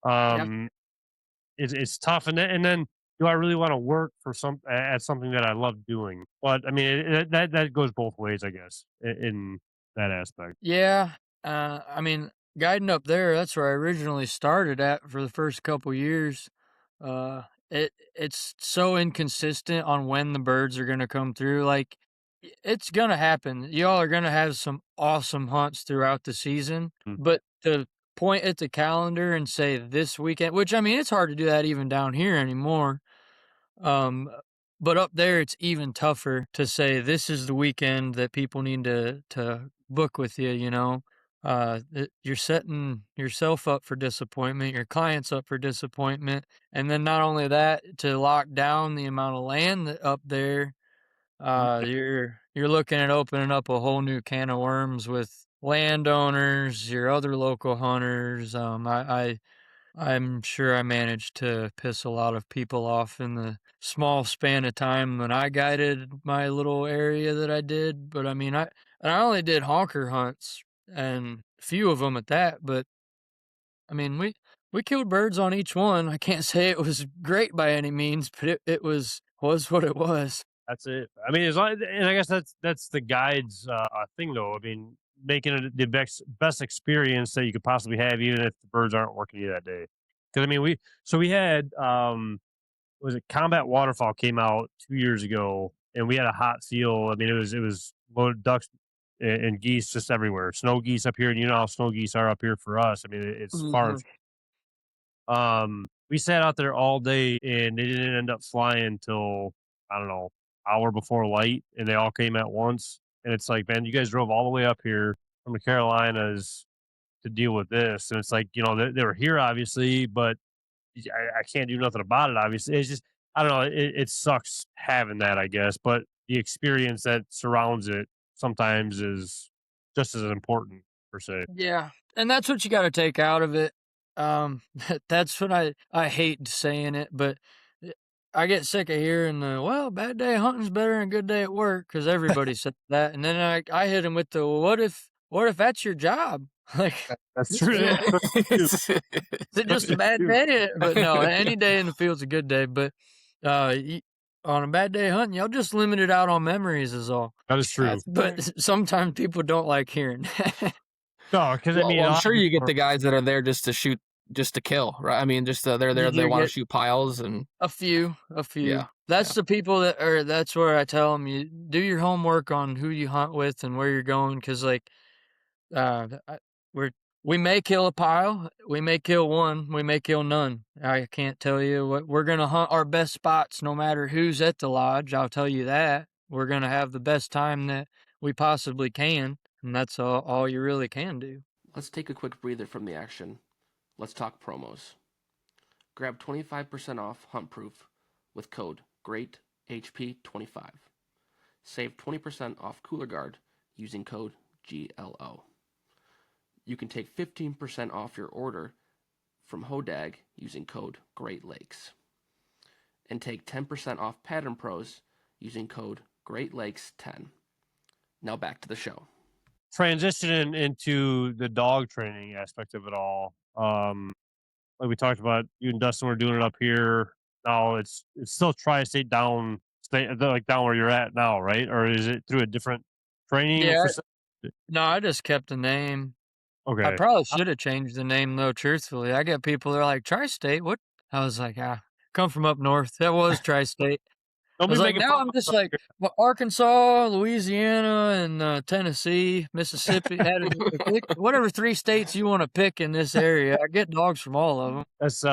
Yeah. Um, it's tough. And then do I really want to work for at something that I love doing? But I mean, that goes both ways, I guess, in that aspect. Yeah. I mean, guiding up there, that's where I originally started at for the first couple years. It's so inconsistent on when the birds are gonna come through. Like, it's gonna happen. Y'all are gonna have some awesome hunts throughout the season, Mm. but to point at the calendar and say this weekend, which I mean, it's hard to do that even down here anymore. Um, but up there, it's even tougher to say this is the weekend that people need to book with you. You're setting yourself up for disappointment, your clients up for disappointment, and then not only that, to lock down the amount of land that up there, you're looking at opening up a whole new can of worms with landowners, your other local hunters. I'm sure I managed to piss a lot of people off in the small span of time when I guided my little area that I did. But I mean, I only did honker hunts and a few of them at that. But I mean, we killed birds on each one. I can't say it was great by any means, but it was what it was. That's it. I mean, and I guess that's the guide's thing, though. I mean, making it the best experience that you could possibly have, even if the birds aren't working you that day. Because I mean, we had was it combat waterfowl came out 2 years ago, and we had a hot field. I mean, it was loaded ducks and geese just everywhere. Snow geese up here, and you know how snow geese are up here for us. I mean, it's far and Mhm. we sat out there all day and they didn't end up flying till I don't know, hour before light, and they all came at once. And it's like, man, you guys drove all the way up here from the Carolinas to deal with this. And it's like, they were here obviously, but I can't do nothing about it. Obviously, it's just I don't know. It sucks having that, I guess, but the experience that surrounds it sometimes is just as important per se. Yeah, and that's what you gotta take out of it. That's what I hate saying it, but eh, I get sick of hearing "Well, bad day hunting's better than a good day at work," because everybody said that, and then I hit him with the, "Well, what if that's your job? Like, That's this true. field It's- is it just a bad day?" But no, any day in the field's a good day, but, y on a bad day hunting, y'all just limited out on memories is all. That is true. That's But fair. sometimes people don't like hearing that. No, because I Well, mean, well, a I'm lot of sure you get people the guys that are there just to shoot, just to kill, right? I mean, just they're You there, they do want to get shoot piles, and a few, a few. yeah, That's yeah. the people that's where I tell them, you do your homework on who you hunt with and where you're going, because like, we're we may kill a pile, we may kill one, we may kill none. I can't tell you what we're gonna hunt our best spots, no matter who's at the lodge. I'll tell you that we're gonna have the best time that we possibly can, and that's all you really can do. Let's take a quick breather from the action. Let's talk promos. Grab 25% off Hunt Proof with code GREATHP25. Save 20% off Cooler Guard using code GLO. You can take 15% off your order from Hodag using code Great Lakes. and take 10% off Pattern Pros using code GreatLakes10. Now back to the show. Transitioning into the dog training aspect of it all. Like we talked about, you and Dustin were doing it up here. Now it's still tri-state down, like down where you're at now, right? Or is it through a different training Yeah. facility? No, I just kept the name. I Okay. probably should have changed the name though, truthfully. I get people that are like, Tri-State, what? I was like, come from up north. That was Tri-State. I Don't be was like, making now fun I'm of just us. like, well, Arkansas, Louisiana, and Tennessee, Mississippi. Pick whatever 3 states you want to pick in this area. I get dogs from all of them. That's so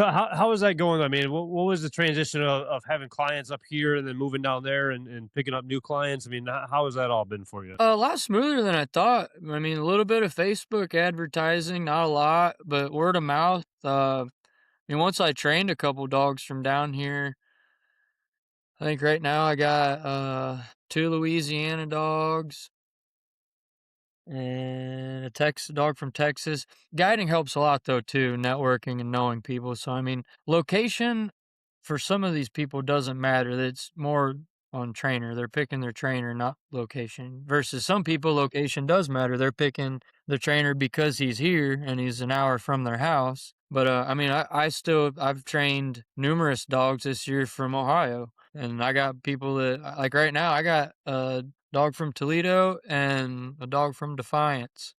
how is that going? I mean, what was the transition of having clients up here and then moving down there and picking up new clients? I mean, how has that all been for you? A lot smoother than I thought. I mean, a little bit of Facebook advertising, not a lot, but word of mouth. I mean, once I trained a couple dogs from down here, I think right now I got 2 Louisiana dogs and a dog from Texas. Guiding helps a lot though too, networking and knowing people. So I mean, location for some of these people doesn't matter. It's more on trainer. They're picking their trainer, not location. Versus some people, location does matter. They're picking the trainer because he's here and he's an hour from their house. But I mean, I've trained numerous dogs this year from Ohio, and I got people that like right now. I got a dog from Toledo and a dog from Defiance.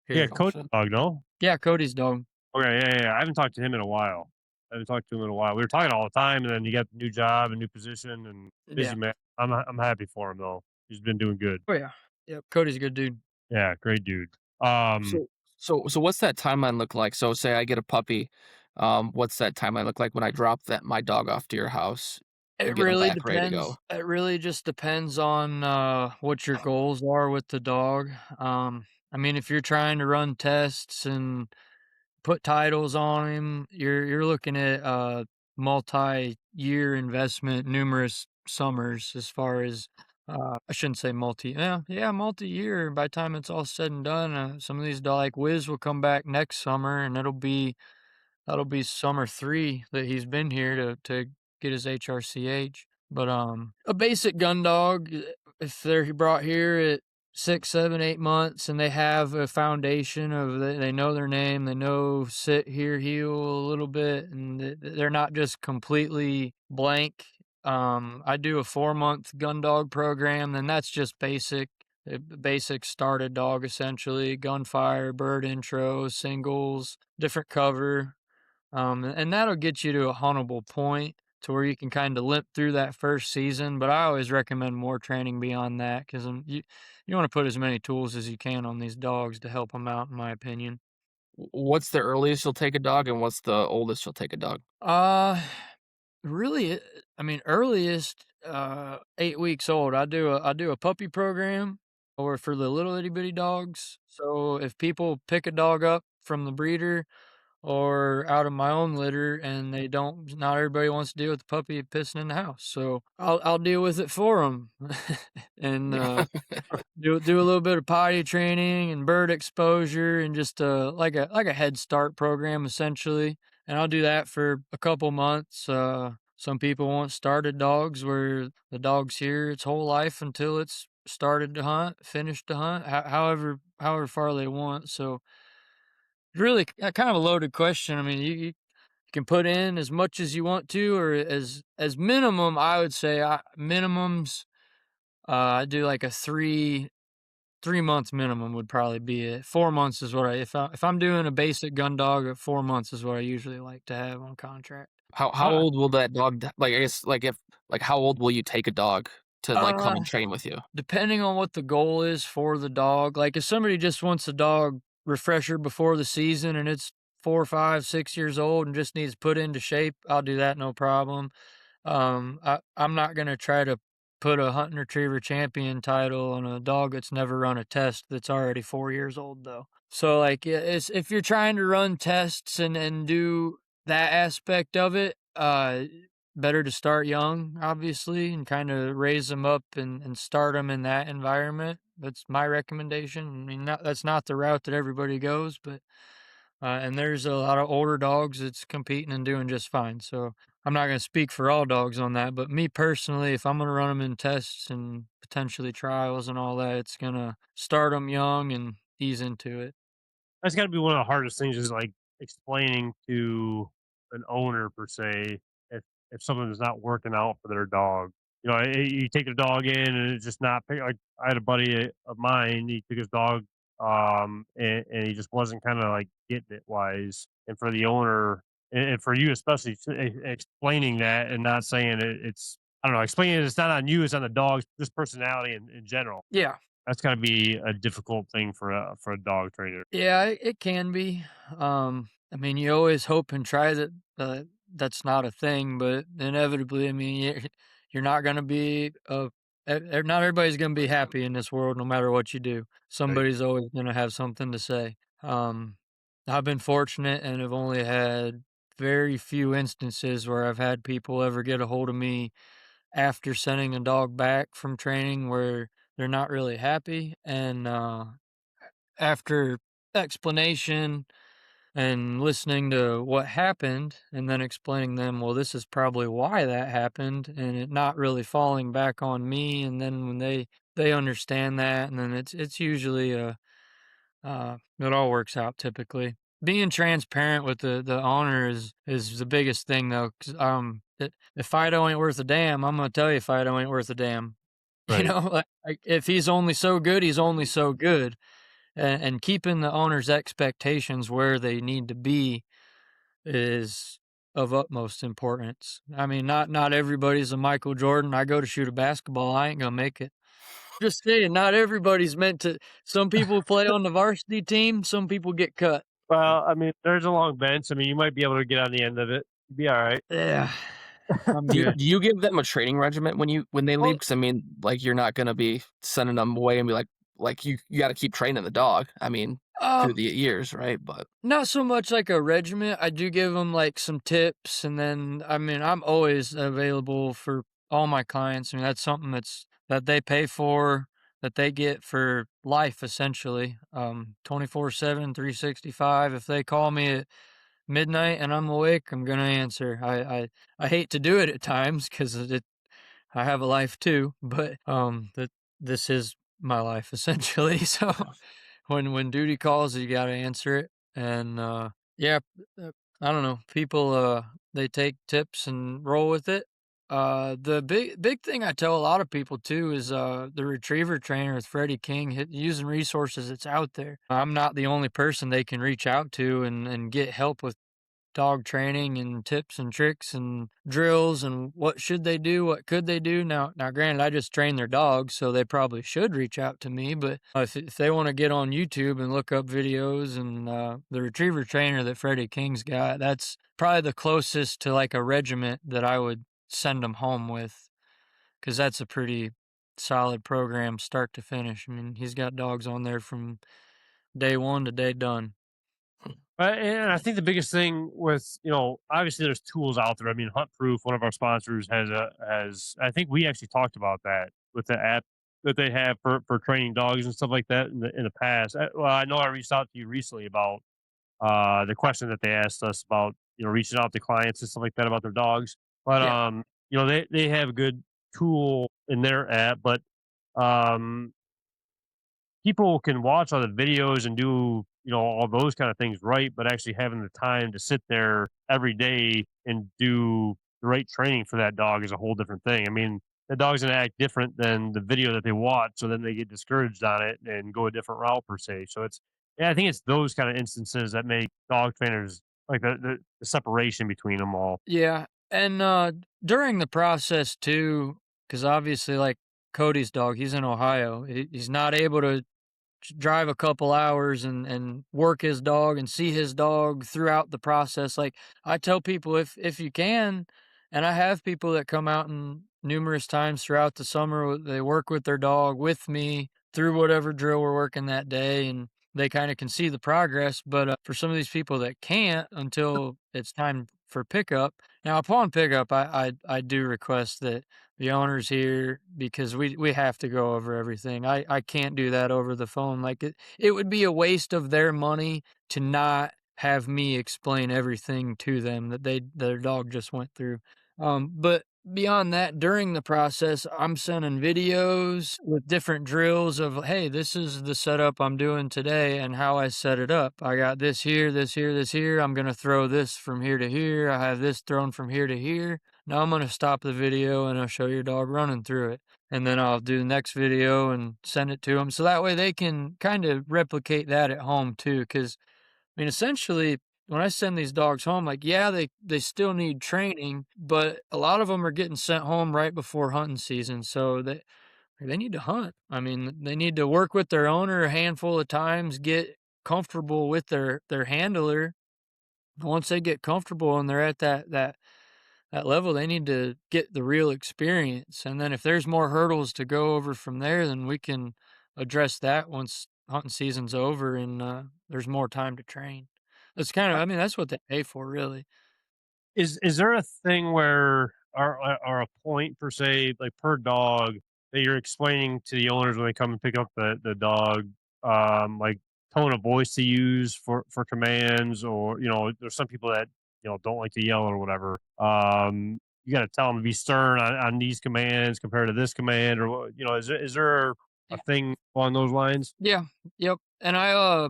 Yeah, Here. Cody's dog, no? Yeah, Cody's dog. Okay, yeah. I haven't talked to him in a while. I haven't talked to him in a while. We were talking all the time, and then you got the new job, a new position, and busy Yeah. man. I'm happy for him though. He's been doing good. Oh yeah. Yep. Cody's a good dude. Yeah, great dude. So what's that timeline look like? So say I get a puppy, what's that timeline look like when I drop my dog off to your house and It get him really back ready to go? depends. It really just depends on what your goals are with the dog. I mean, if you're trying to run tests and put titles on him, you're looking at multi-year investment, numerous summers as far as I shouldn't say multi-year. By the time it's all said and done, some of these like Wiz will come back next summer, and that'll be summer 3 that he's been here to get his HRCH. But a basic gun dog, if they're brought here at 6, 7, 8 months, and they have a foundation of they know their name, they know sit, hear, heel a little bit, and they're not just completely blank. I do a 4-month gun dog program, and that's just basic started dog essentially, gunfire, bird intro, singles, different cover. And that'll get you to a huntable point to where you can kind of limp through that first season. But I always recommend more training beyond that because you want to put as many tools as you can on these dogs to help them out, in my opinion. What's the earliest you'll take a dog, and what's the oldest you'll take a dog? Really, I mean, earliest 8 weeks old. I do a puppy program, or for the little itty bitty dogs. So if people pick a dog up from the breeder or out of my own litter and not everybody wants to deal with the puppy pissing in the house, so I'll deal with it for them. And do a little bit of potty training and bird exposure and just like a head start program essentially, and I'll do that for a couple months. Some people want started dogs where the dog's here its whole life until it's started to hunt, finished to hunt, however far they want. So really kind of a loaded question. I mean, you can put in as much as you want to, or as minimum, I would say minimums. I do like a 3 month minimum would probably be it. 4 months is what if I'm doing a basic gun dog, at 4 months is what I usually like to have on contract. How old will that dog like? I guess how old will you take a dog to come and train with you? Depending on what the goal is for the dog. Like if somebody just wants a dog refresher before the season and it's 4, 5, 6 years old and just needs put into shape, I'll do that no problem. I'm not gonna try to put a hunting retriever champion title on a dog that's never run a test that's already 4 years old though. So like if you're trying to run tests and do that aspect of it, better to start young, obviously, and kind of raise them up and start them in that environment. That's my recommendation. I mean, that's not the route that everybody goes, but and there's a lot of older dogs that's competing and doing just fine. So I'm not going to speak for all dogs on that, but me personally, if I'm going to run them in tests and potentially trials and all that, it's going to start them young and ease into it. That's got to be one of the hardest things is like explaining to an owner per se if something is not working out for their dog. You know, you take a dog in and it's just not like I had a buddy of mine. He took his dog, and he just wasn't kind of like getting it wise. And for the owner, and for you especially, explaining that and not saying it's I don't know, explaining it's not on you, it's on the dog's just personality in general. Yeah. That's got to be a difficult thing for a dog trainer. Yeah, it can be. I mean, you always hope and try that that's not a thing, but inevitably, I mean, you're not going to be not everybody's going to be happy in this world, no matter what you do. Somebody's always going to have something to say. I've been fortunate and have only had very few instances where I've had people ever get a hold of me after sending a dog back from training where they're not really happy. And after explanation and listening to what happened and then explaining them, well, this is probably why that happened, and it not really falling back on me. And then when they understand that, and then it's usually it all works out typically. Being transparent with the owner is the biggest thing though. 'Cause, if Fido ain't worth a damn, I'm gonna tell you Fido ain't worth a damn. You Right. know, like if he's only so good, he's only so good. And keeping the owner's expectations where they need to be is of utmost importance. I mean, not everybody's a Michael Jordan. I go to shoot a basketball, I ain't gonna make it. Just saying, not everybody's meant to. Some people play on the varsity team, some people get cut. Well, I mean, there's a long bench. I mean, you might be able to get on the end of it. You'd be all right. Yeah, I'm Do you, good. do you give them a training regimen when they leave? Well, Because I mean, like you're not gonna be sending them away and be like you got to keep training the dog. I mean, through Um, the years, right? But Not so much like a regiment. I do give them like some tips, and then I mean I'm always available for all my clients. I mean that's something that they pay for, that they get for life essentially. 24/7, 365. If they call me at midnight and I'm awake, I'm gonna answer. I hate to do it at times because I have a life too, but that this is my life essentially. So when duty calls, you got to answer it. And yeah, I don't know. People they take tips and roll with it. The big thing I tell a lot of people too is the retriever trainer with Freddie King, using resources that's out there. I'm not the only person they can reach out to and get help with dog training and tips and tricks and drills and what should they do, what could they do. Now, granted, I just train their dogs, so they probably should reach out to me. But if they want to get on YouTube and look up videos and the retriever trainer that Freddie King's got, that's probably the closest to like a regiment that I would send them home with, because that's a pretty solid program, start to finish. I mean, he's got dogs on there from day one to day done. and I think the biggest thing with obviously there's tools out there. I mean, Hunt Proof, one of our sponsors, has. I think we actually talked about that with the app that they have for training dogs and stuff like that in the past. Well, I know I reached out to you recently about the question that they asked us about reaching out to clients and stuff like that about their dogs. But Yeah. they have a good tool in their app, but um people can watch all the videos and do all those kind of things right, but actually having the time to sit there every day and do the right training for that dog is a whole different thing. I mean, the dog's gonna act different than the video that they watch, so then they get discouraged on it and go a different route per se. So I think it's those kind of instances that make dog trainers like the separation between them all. Yeah, and during the process too, because obviously, like Cody's dog, he's in Ohio. He's not able to drive a couple hours and work his dog and see his dog throughout the process. Like I tell people, if you can, and I have people that come out and numerous times throughout the summer, they work with their dog with me through whatever drill we're working that day, and they kind of can see the progress. But for some of these people that can't until it's time for pickup, now upon pickup, I do request that the owner's here because we have to go over everything. I can't do that over the phone. Like it would be a waste of their money to not have me explain everything to them that their dog just went through. But beyond that, during the process, I'm sending videos with different drills of, hey, this is the setup I'm doing today and how I set it up. I got this here, this here, this here. I'm going to throw this from here to here. I have this thrown from here to here. Now I'm going to stop the video and I'll show your dog running through it. And then I'll do the next video and send it to them. So that way they can kind of replicate that at home too. Because, I mean, essentially, when I send these dogs home, like, yeah, they still need training, but a lot of them are getting sent home right before hunting season. So they need to hunt. I mean, they need to work with their owner a handful of times, get comfortable with their handler. Once they get comfortable and they're at that level, they need to get the real experience. And then if there's more hurdles to go over from there, then we can address that once hunting season's over and there's more time to train. That's kind of, I mean, that's what they pay for, really. Is there a thing where or a point per se, like per dog, that you're explaining to the owners when they come and pick up the dog, like tone of voice to use for commands, or there's some people that don't like to yell or whatever. You got to tell them to be stern on these commands compared to this command, or is there a thing along those lines? Yeah. Yep. And I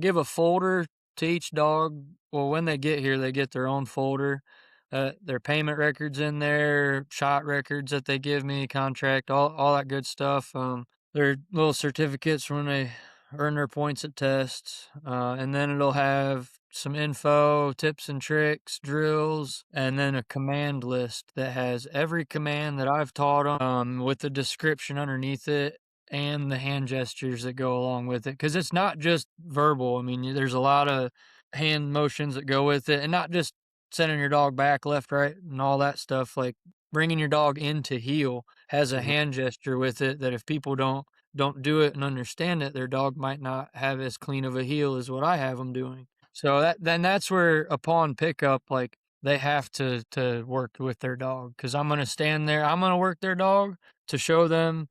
give a folder to each dog. Well, when they get here, they get their own folder. Their payment records in there, shot records that they give me, contract, all that good stuff. Their little certificates when they earn their points at tests. And then it'll have some info, tips and tricks, drills, and then a command list that has every command that I've taught them, with the description underneath it and the hand gestures that go along with it. Because it's not just verbal. I mean, there's a lot of hand motions that go with it, and not just sending your dog back, left, right, and all that stuff. Like bringing your dog into heel has a hand gesture with it that if people don't do it and understand it, their dog might not have as clean of a heel as what I have them doing. So that's where upon pickup, like they have to work with their dog, because I'm going to stand there. I'm going to work their dog to show them,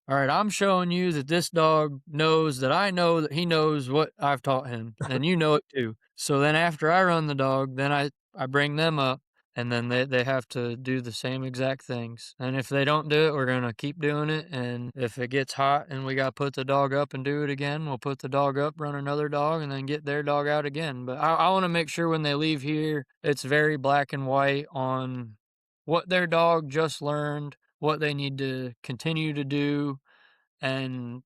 all right, I'm showing you that this dog knows that I know that he knows what I've taught him, and you know it too. So then after I run the dog, then I bring them up, and then they have to do the same exact things. And if they don't do it, we're going to keep doing it. And if it gets hot and we got to put the dog up and do it again, we'll put the dog up, run another dog, and then get their dog out again. But I want to make sure when they leave here, it's very black and white on what their dog just learned, what they need to continue to do, and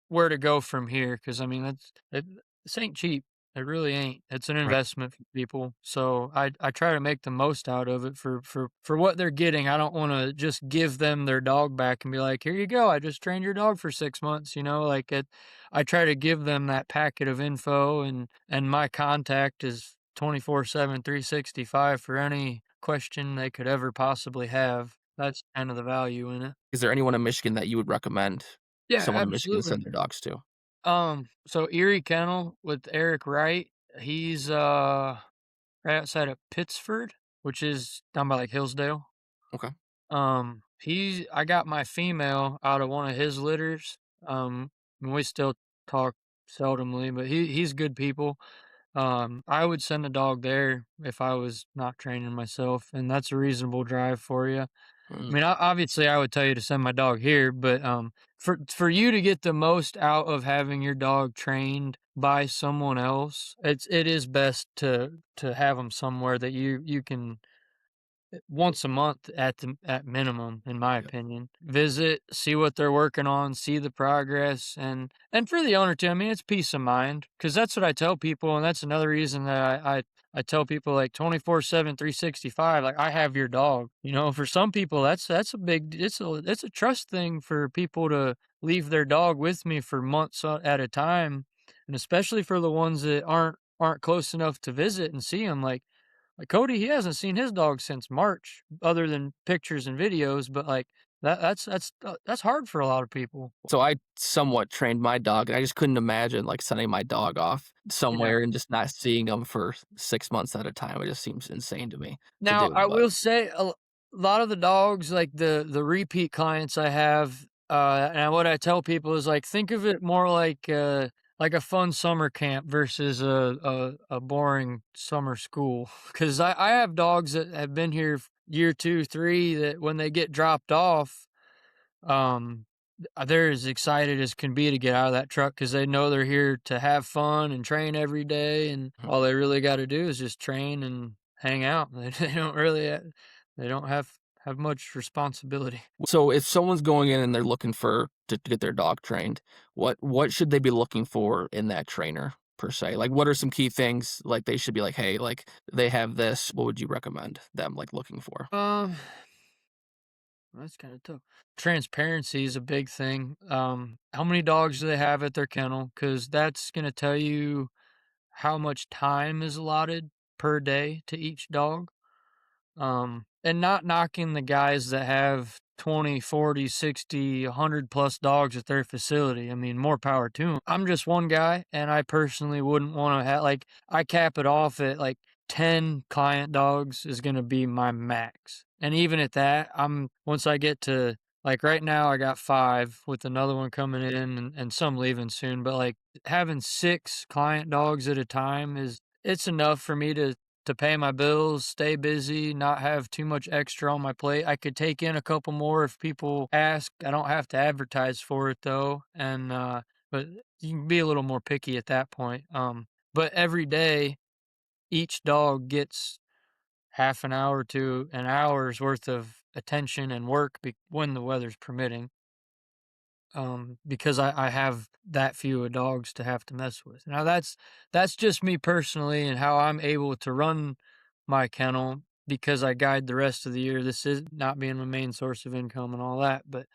where to go from here. Because I mean, this ain't cheap. It really ain't. It's an investment for people. So I try to make the most out of it for what they're getting. I don't want to just give them their dog back and be like, here you go, I just trained your dog for 6 months. I try to give them that packet of info, and my contact is 24/7, 365 for any question they could ever possibly have. That's kind of the value in it. Is there anyone in Michigan that you would recommend Yeah, someone in Michigan absolutely. send their dogs to? So Erie Kennel with Eric Wright, he's right outside of Pittsford, which is down by like Hillsdale. Okay. I got my female out of one of his litters. And we still talk seldomly, but he's good people. I would send a dog there if I was not training myself, and that's a reasonable drive for you. I mean, obviously, I would tell you to send my dog here, but for you to get the most out of having your dog trained by someone else, it is best to have them somewhere that you can once a month at minimum, in my opinion. Visit, see what they're working on, see the progress, and for the owner too. I mean, it's peace of mind, because that's what I tell people, and that's another reason that I tell people, like, 24/7, 365. Like, I have your dog. For some people, that's a big. It's a trust thing for people to leave their dog with me for months at a time, and especially for the ones that aren't close enough to visit and see them. Like Cody, he hasn't seen his dog since March, other than pictures and videos. But like that's hard for a lot of people. So I somewhat trained my dog, and I just couldn't imagine like sending my dog off somewhere and just not seeing him for 6 months at a time. It just seems insane to me. Now, I but will say a lot of the dogs, like the repeat clients I have, and what I tell people is, like, think of it more like like a fun summer camp versus a boring summer school. Because I have dogs that have been here year 2, 3 that when they get dropped off, they're as excited as can be to get out of that truck because they know they're here to have fun and train every day, and all they really got to do is just train and hang out. They don't really they don't have much responsibility. So if someone's going in and they're looking to get their dog trained, what should they be looking for in that trainer per se? Like, what are some key things like they should be like, hey, like they have this, what would you recommend them like looking for? That's kind of tough. Transparency is a big thing. How many dogs do they have at their kennel? Because that's going to tell you how much time is allotted per day to each dog. And not knocking the guys that have 20, 40, 60, 100 plus dogs at their facility. I mean, more power to them. I'm just one guy, and I personally wouldn't want to have, like, I cap it off at like 10 client dogs is going to be my max. And even at that, once I get to, like, right now I got 5 with another one coming in and some leaving soon, but like having 6 client dogs at a time it's enough for me to pay my bills, stay busy, not have too much extra on my plate. I could take in a couple more if people ask. I don't have to advertise for it though. And but you can be a little more picky at that point. But every day each dog gets half an hour to an hour's worth of attention and work when the weather's permitting. Because I have that few of dogs to have to mess with. Now that's just me personally and how I'm able to run my kennel because I guide the rest of the year. This is not being my main source of income and all that, but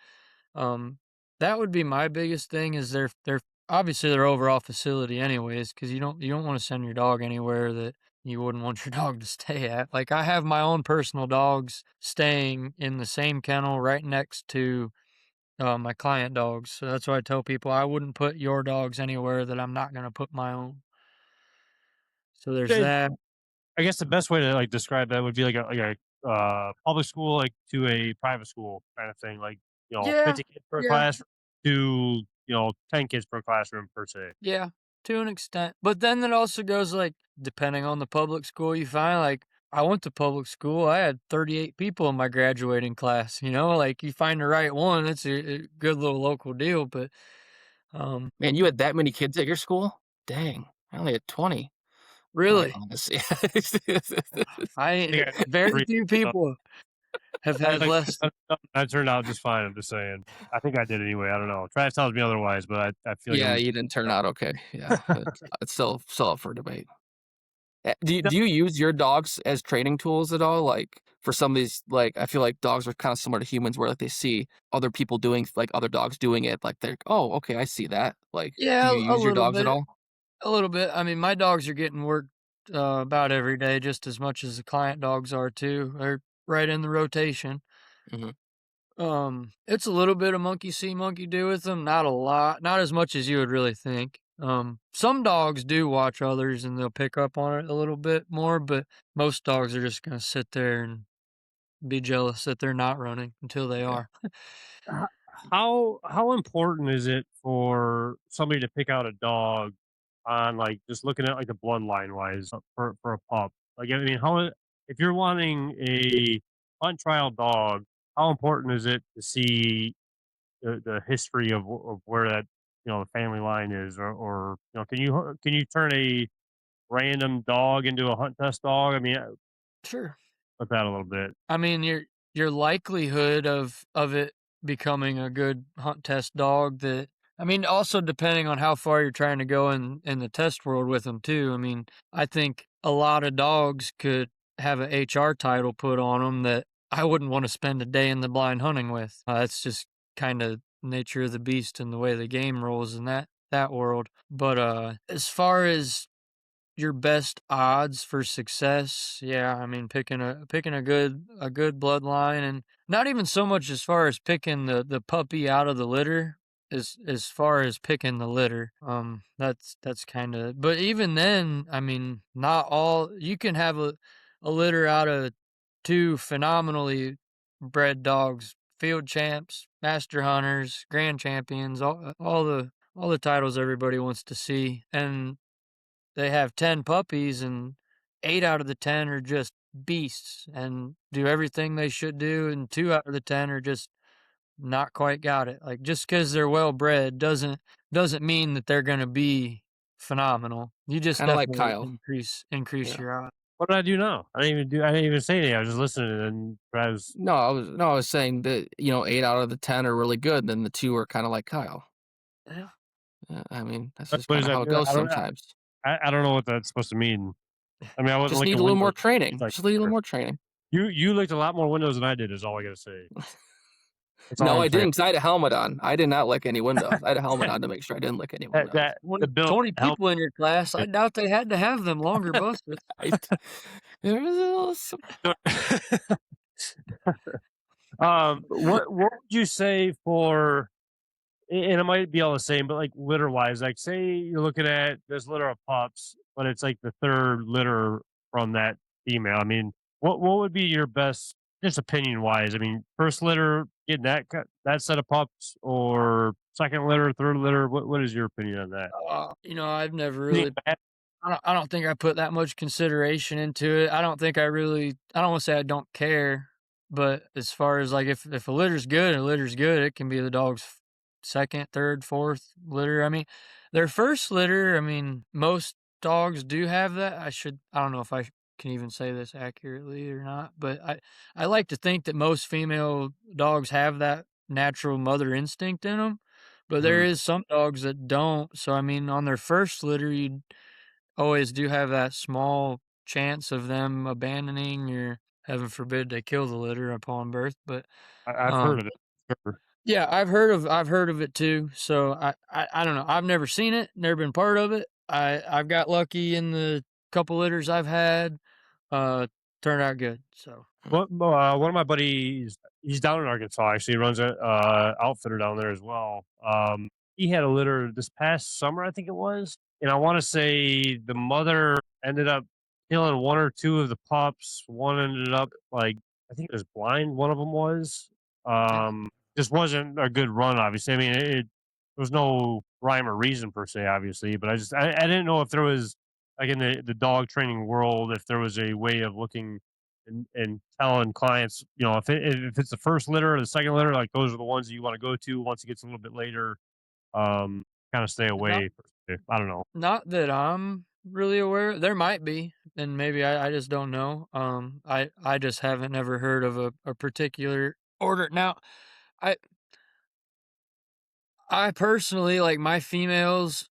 that would be my biggest thing is they're obviously their overall facility anyways, because you don't want to send your dog anywhere that you wouldn't want your dog to stay at. Like I have my own personal dogs staying in the same kennel right next to my client dogs. So that's why I tell people I wouldn't put your dogs anywhere that I'm not going to put my own. So there's that. I guess the best way to like describe that would be like a public school like to a private school kind of thing. Like, Yeah, 50 kids per class to 10 kids per classroom per se. yeah, to an extent. But then it also goes like depending on the public school you find. Like I went to public school. I had 38 people in my graduating class. Like you find the right one, it's a good little local deal. But Man, you had that many kids at your school? Dang, I only had 20. really, very few people have had less. That turned out just fine. I'm just saying. I think I did anyway. I don't know. Travis tells me otherwise, but I feel Yeah, like you didn't turn out okay. Yeah, it's still up for debate. Do you use your dogs as training tools at all? Like for some of these, like I feel like dogs are kind of similar to humans, where like they see other people doing, like other dogs doing it, like they're, oh, okay, I see that. Like, Yeah, do you a use your little dogs at bit. all? A little bit. I mean, my dogs are getting worked about every day just as much as the client dogs are too. They're right in the rotation. hmm It's a little bit of monkey see, monkey do with them. Not a lot. Not as much as you would really think. Some dogs do watch others and they'll pick up on it a little bit more, but most dogs are just going to sit there and be jealous that they're not running until they are. how important is it for somebody to pick out a dog on like just looking at like the bloodline wise for a pup? Like I mean, if you're wanting a hunt trial dog, how important is it to see the history of where that the family line is, or can you turn a random dog into a hunt test dog? I mean, Sure. with that a little bit. I mean, your likelihood of it becoming a good hunt test dog that I mean, also depending on how far you're trying to go in the test world with them too. I mean, I think a lot of dogs could have a HR title put on them that I wouldn't want to spend a day in the blind hunting with. That's just kind of nature of the beast and the way the game rolls in that world. But as far as your best odds for success, yeah, I mean picking a good bloodline, and not even so much as far as picking the puppy out of the litter as far as picking the litter. That's kind of, but even then, I mean, not all, you can have a litter out of 2 phenomenally bred dogs, field champs, master hunters, grand champions, all all the titles everybody wants to see, and they have 10 puppies, and 8 out of the 10 are just beasts and do everything they should do, and 2 out of the 10 are just not quite got it. Like, just because they're well bred doesn't mean that they're gonna be phenomenal. You just Kind of like definitely Kyle. increase Yeah. your odds. What did I do now? I didn't even say anything. I was just listening, and I was No, I was saying that 8 out of the 10 are really good, then the 2 are kind of like Kyle. Yeah. I mean, that's what just does kind of that how it do? goes I don't sometimes. I don't know what that's supposed to mean. I mean, I wasn't Just looking need at a little more windows. training. Like, Just need a little more training. you looked a lot more windows than I did. Is all I gotta say. That's all No, I'm I saying. didn't, because I had a helmet on. I did not lick any windows. I had a helmet on to make sure I didn't lick any windows. That the build 20 help. people in your class, I doubt they had to have them longer busted. There was a little What would you say for? And it might be all the same, but like litter wise, like say you're looking at this litter of pups, but it's like the third litter from that female. I mean, what would be your best, just opinion wise? I mean, first litter getting that set of pups, or second litter, third litter? What is your opinion on that? I've never You really think bad? I don't think I put that much consideration into it. I don't want to say I don't care, but as far as like if a litter's good, it can be the dog's second, third, fourth litter. I mean, their first litter, I mean, most dogs do have that. I don't know if I can even say this accurately or not, but I like to think that most female dogs have that natural mother instinct in them, but there Mhm. is some dogs that don't. So I mean, on their first litter, you always do have that small chance of them abandoning, or heaven forbid they kill the litter upon birth. But I've heard of it. Sure. yeah, I've heard of it too. So I don't know. I've never seen it, never been part of it. I've got lucky in the couple litters I've had. Turned out good. So One of my buddies, he's down in Arkansas. Actually, he runs a outfitter down there as well. He had a litter this past summer, I think it was, and I want to say the mother ended up killing one or two of the pups. One ended up like I think it was blind. One of them was. Just wasn't a good run. Obviously, I mean there was no rhyme or reason per se, obviously, but I didn't know if there was like in the dog training world if there was a way of looking and telling clients, if it's the first litter or the second litter, like those are the ones that you want to go to. Once it gets a little bit later, kind of stay not away. I don't know. not that I'm really aware. There might be, and maybe I just don't know. I just haven't never heard of a particular order. Now, I I personally like my females.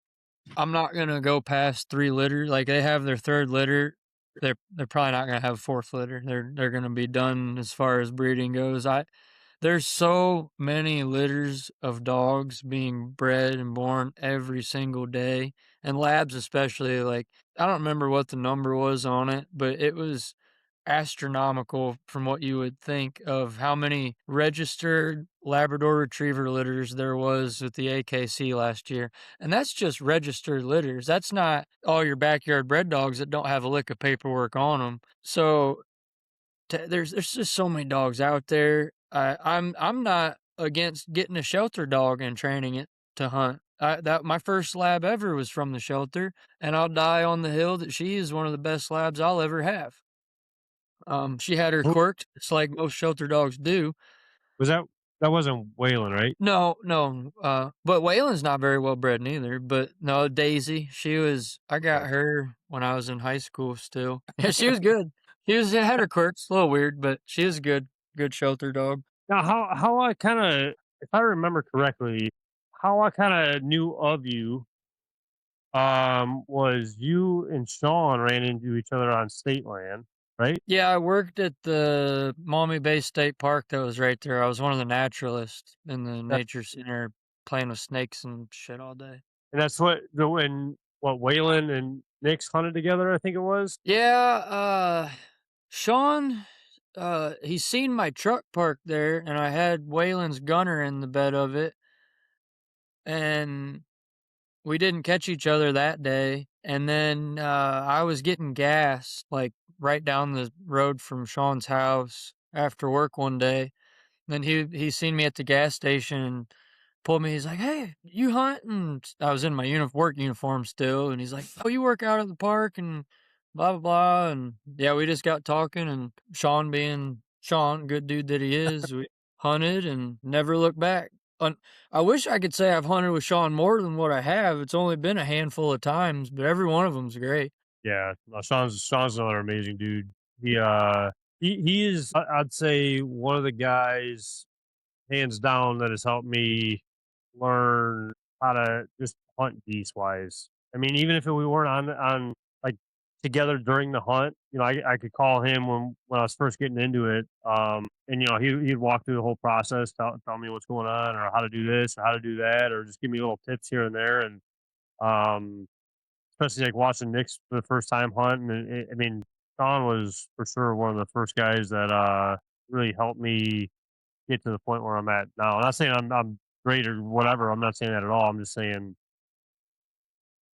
I'm not gonna go past 3 litters. Like they have their third litter, they're probably not gonna have a fourth litter. They're gonna be done as far as breeding goes. There's so many litters of dogs being bred and born every single day, and labs especially. Like I don't remember what the number was on it, but it was astronomical from what you would think of how many registered Labrador Retriever litters there was with the AKC last year. And that's just registered litters. That's not all your backyard bred dogs that don't have a lick of paperwork on them. So there's just so many dogs out there. I'm not against getting a shelter dog and training it to hunt. That my first lab ever was from the shelter, and I'll die on the hill that she is one of the best labs I'll ever have. She had her Who- quirks, it's like most shelter dogs do. Was that wasn't Waylon, right? No, but Waylon's not very well bred neither. But no, Daisy, I got her when I was in high school still. Yeah, she was good. Had her quirks, a little weird, but she is good shelter dog. Now, how I kind of, if I remember correctly, how I kind of knew of you, was you and Sean ran into each other on state land, right? Yeah, I worked at the Maumee Bay State Park that was right there. I was one of the naturalists in the That- nature center playing with snakes and shit all day. And that's when Waylon and Nick's hunted together. I think it was. Yeah, Sean, he's seen my truck parked there, and I had Waylon's gunner in the bed of it, and we didn't catch each other that day. And then I was getting gas, like right down the road from Sean's house after work one day. Then he seen me at the gas station, pulled me. He's like, "Hey, you hunt?" And I was in my work uniform still, and he's like, "Oh, you work out at the park?" And blah blah blah. And yeah, we just got talking, and Sean being Sean, good dude that he is, we hunted and never looked back. I wish I could say I've hunted with Sean more than what I have. It's only been a handful of times, but every one of them's great. Yeah, no, Sean's another amazing dude. He is, I'd say, one of the guys, hands down, that has helped me learn how to just hunt geese wise. I mean, even if we weren't on like together during the hunt, I could call him when I was first getting into it. And he'd walk through the whole process, tell me what's going on, or how to do this, or how to do that, or just give me little tips here and there. And um, especially like watching Nick's for the first time hunting. And I mean, Sean was for sure one of the first guys that really helped me get to the point where I'm at now. I'm not saying I'm great or whatever. I'm not saying that at all. I'm just saying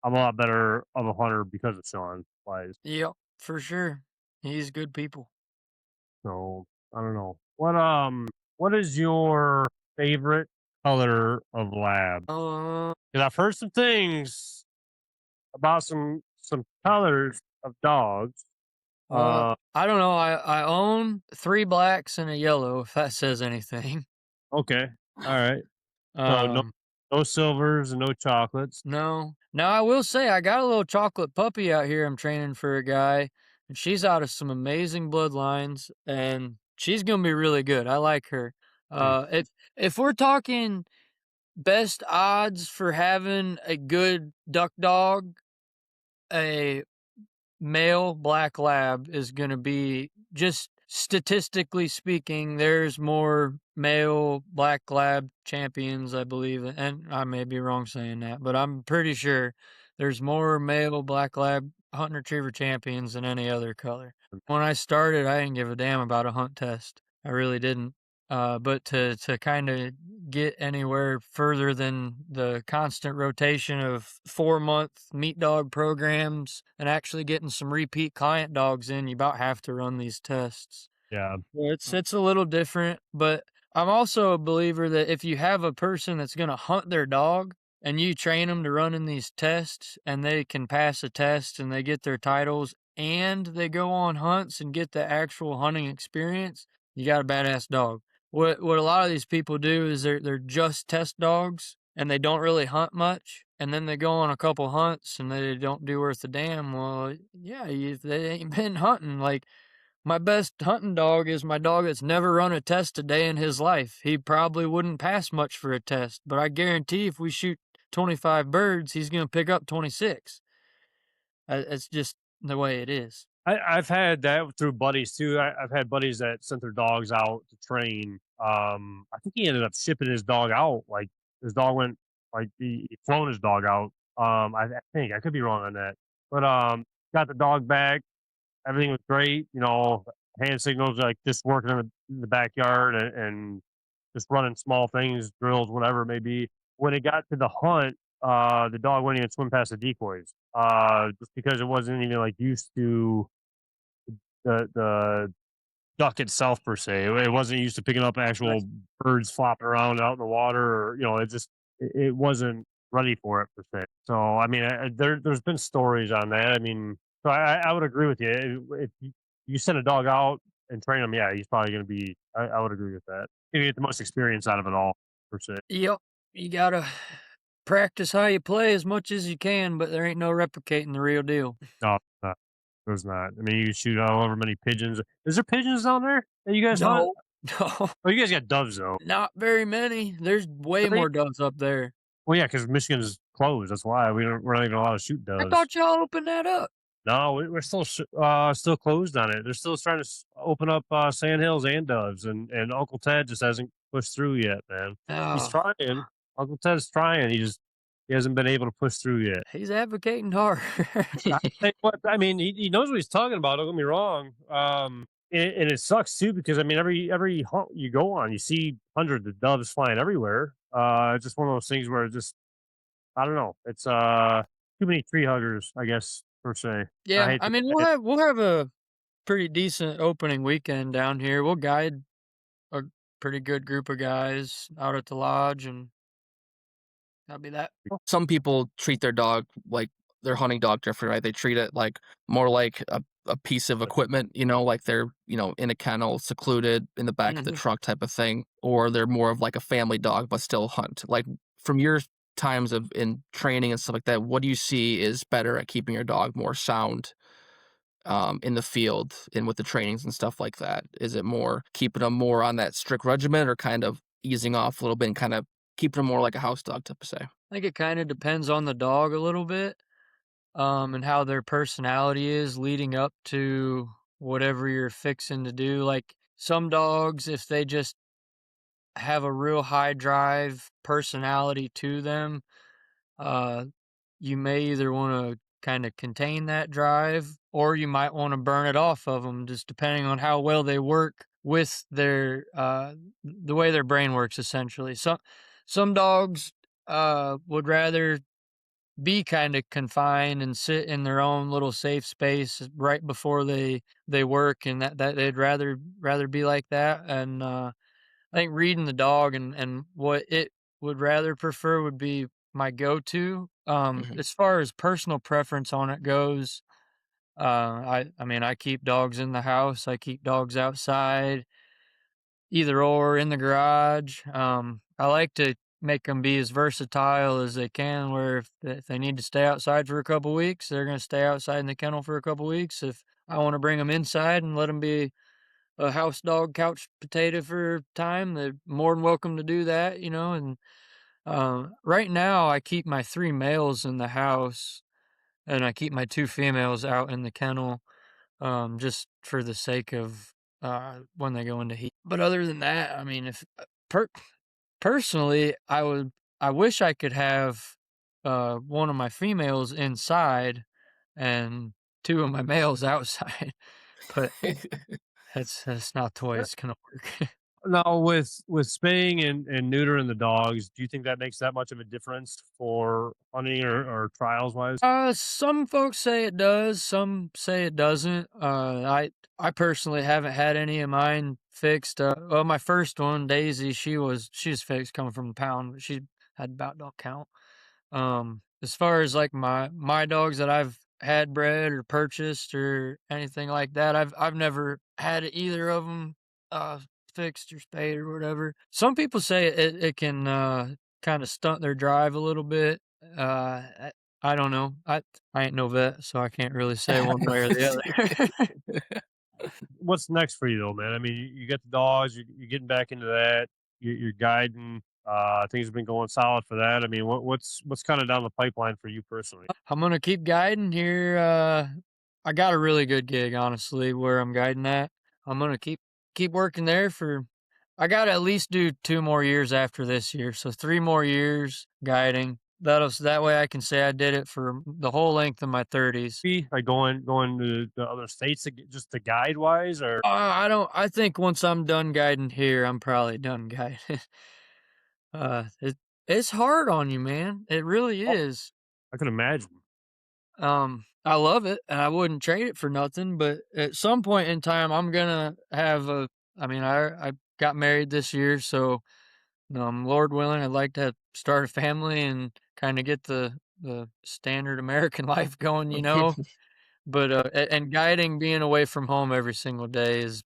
I'm a lot better of a hunter because of Sean Wise. Yep, for sure. He's good people. So I don't know. What is your favorite color of lab? Because I've heard some things about some colors of dogs. I don't know. I own 3 blacks and a yellow, if that says anything. Okay. All right. So no silvers and no chocolates. No. Now I will say I got a little chocolate puppy out here I'm training for a guy, and she's out of some amazing bloodlines, and she's gonna be really good. I like her. If we're talking best odds for having a good duck dog, a male black lab is going to be, just statistically speaking, there's more male black lab champions, I believe, and I may be wrong saying that, but I'm pretty sure there's more male black lab hunt and retriever champions than any other color. When I started, I didn't give a damn about a hunt test. I really didn't. But to kind of get anywhere further than the constant rotation of 4-month meat dog programs and actually getting some repeat client dogs in, you about have to run these tests. Yeah. It's a little different, but I'm also a believer that if you have a person that's going to hunt their dog and you train them to run in these tests and they can pass a test and they get their titles and they go on hunts and get the actual hunting experience, you got a badass dog. What a lot of these people do is they're just test dogs and they don't really hunt much, and then they go on a couple hunts and they don't do worth a damn. Well, yeah, they ain't been hunting. Like, my best hunting dog is my dog that's never run a test a day in his life. He probably wouldn't pass much for a test, but I guarantee if we shoot 25 birds, he's going to pick up 26. It's just the way it is. I've had that through buddies too. I've had buddies that sent their dogs out to train. I think he ended up shipping his dog out. Like his dog went, like he flown his dog out. I think I could be wrong on that, but got the dog back. Everything was great. Hand signals, like just working in the backyard and just running small things, drills, whatever it may be. When it got to the hunt, the dog wouldn't even swim past the decoys, just because it wasn't even like used to the duck itself per se. It wasn't used to picking up actual birds flopping around out in the water, or it wasn't ready for it per se. So I mean, there's been stories on that. I mean, so I would agree with you. If you send a dog out and train him, yeah, he's probably going to be. I would agree with that. You get the most experience out of it all per se. Yep, you gotta practice how you play as much as you can, but there ain't no replicating the real deal. No, there's not. I mean, you shoot however many pigeons. Is there pigeons down there that you guys hunt? No. Oh, you guys got doves though. Not very many. There's way more doves up there. Well, yeah, because Michigan's closed. That's why we're not even allowed to shoot doves. I thought y'all opened that up. No, we're still closed on it. They're still trying to open up sandhills and doves, and Uncle Ted just hasn't pushed through yet, man. He's trying. Uncle Ted's trying. He hasn't been able to push through yet. He's advocating hard. I mean, he knows what he's talking about. Don't get me wrong. And it sucks too, because I mean, every hunt you go on, you see hundreds of doves flying everywhere. It's just one of those things where it just, I don't know. It's too many tree huggers, I guess, per se. Yeah, I mean, we'll have a pretty decent opening weekend down here. We'll guide a pretty good group of guys out at the lodge, and That'll be that. Some people treat their dog like their hunting dog different, right? They treat it like more like a piece of equipment, like they're, in a kennel, secluded in the back of the truck type of thing, or they're more of like a family dog, but still hunt. Like from your times of in training and stuff like that, what do you see is better at keeping your dog more sound in the field and with the trainings and stuff like that? Is it more keeping them more on that strict regimen or kind of easing off a little bit and kind of keeping them more like a house dog type of say? I think it kind of depends on the dog a little bit, and how their personality is leading up to whatever you're fixing to do. Like some dogs, if they just have a real high drive personality to them, you may either want to kind of contain that drive, or you might want to burn it off of them, just depending on how well they work with their the way their brain works. Essentially, some dogs would rather be kind of confined and sit in their own little safe space right before they work, and that they'd rather be like that. And I think reading the dog and what it would rather prefer would be my go-to. As far as personal preference on it goes, I mean, I keep dogs in the house, I keep dogs outside, either or in the garage. I like to make them be as versatile as they can, where if they need to stay outside for a couple weeks, they're going to stay outside in the kennel for a couple weeks. If I want to bring them inside and let them be a house dog, couch potato for a time, they're more than welcome to do that, And right now, I keep my 3 males in the house, and I keep my 2 females out in the kennel, just for the sake of when they go into heat. But other than that, I mean, if personally, I wish I could have one of my females inside and 2 of my males outside, but that's not the way it's gonna work. Now, with spaying and neutering the dogs, do you think that makes that much of a difference for hunting or trials wise? Some folks say it does, some say it doesn't. I personally haven't had any of mine fixed. Well, my first one, Daisy, she's fixed coming from the pound, but she had about dog count. As far as like my dogs that I've had bred or purchased or anything like that, I've never had either of them fixed or spayed or whatever. Some people say it can kind of stunt their drive a little bit. I don't know. I ain't no vet, so I can't really say one way or the other. What's next for you though, man? I mean, you get the dogs, you're getting back into that, you're guiding. Things have been going solid for that. I mean, what's kind of down the pipeline for you personally? I'm gonna keep guiding here. I got a really good gig, honestly, where I'm guiding at. I'm gonna keep working there for. I got to at least do 2 more years after this year, so 3 more years guiding. That way I can say I did it for the whole length of my 30s. Like going to the other states just to guide wise, or I don't. I think once I'm done guiding here, I'm probably done guiding. It's hard on you, man. It really is. I could imagine. I love it, and I wouldn't trade it for nothing. But at some point in time, I'm gonna have a. I mean, I got married this year, so Lord willing, I'd like to start a family and kind of get the standard American life going, But and guiding, being away from home every single day is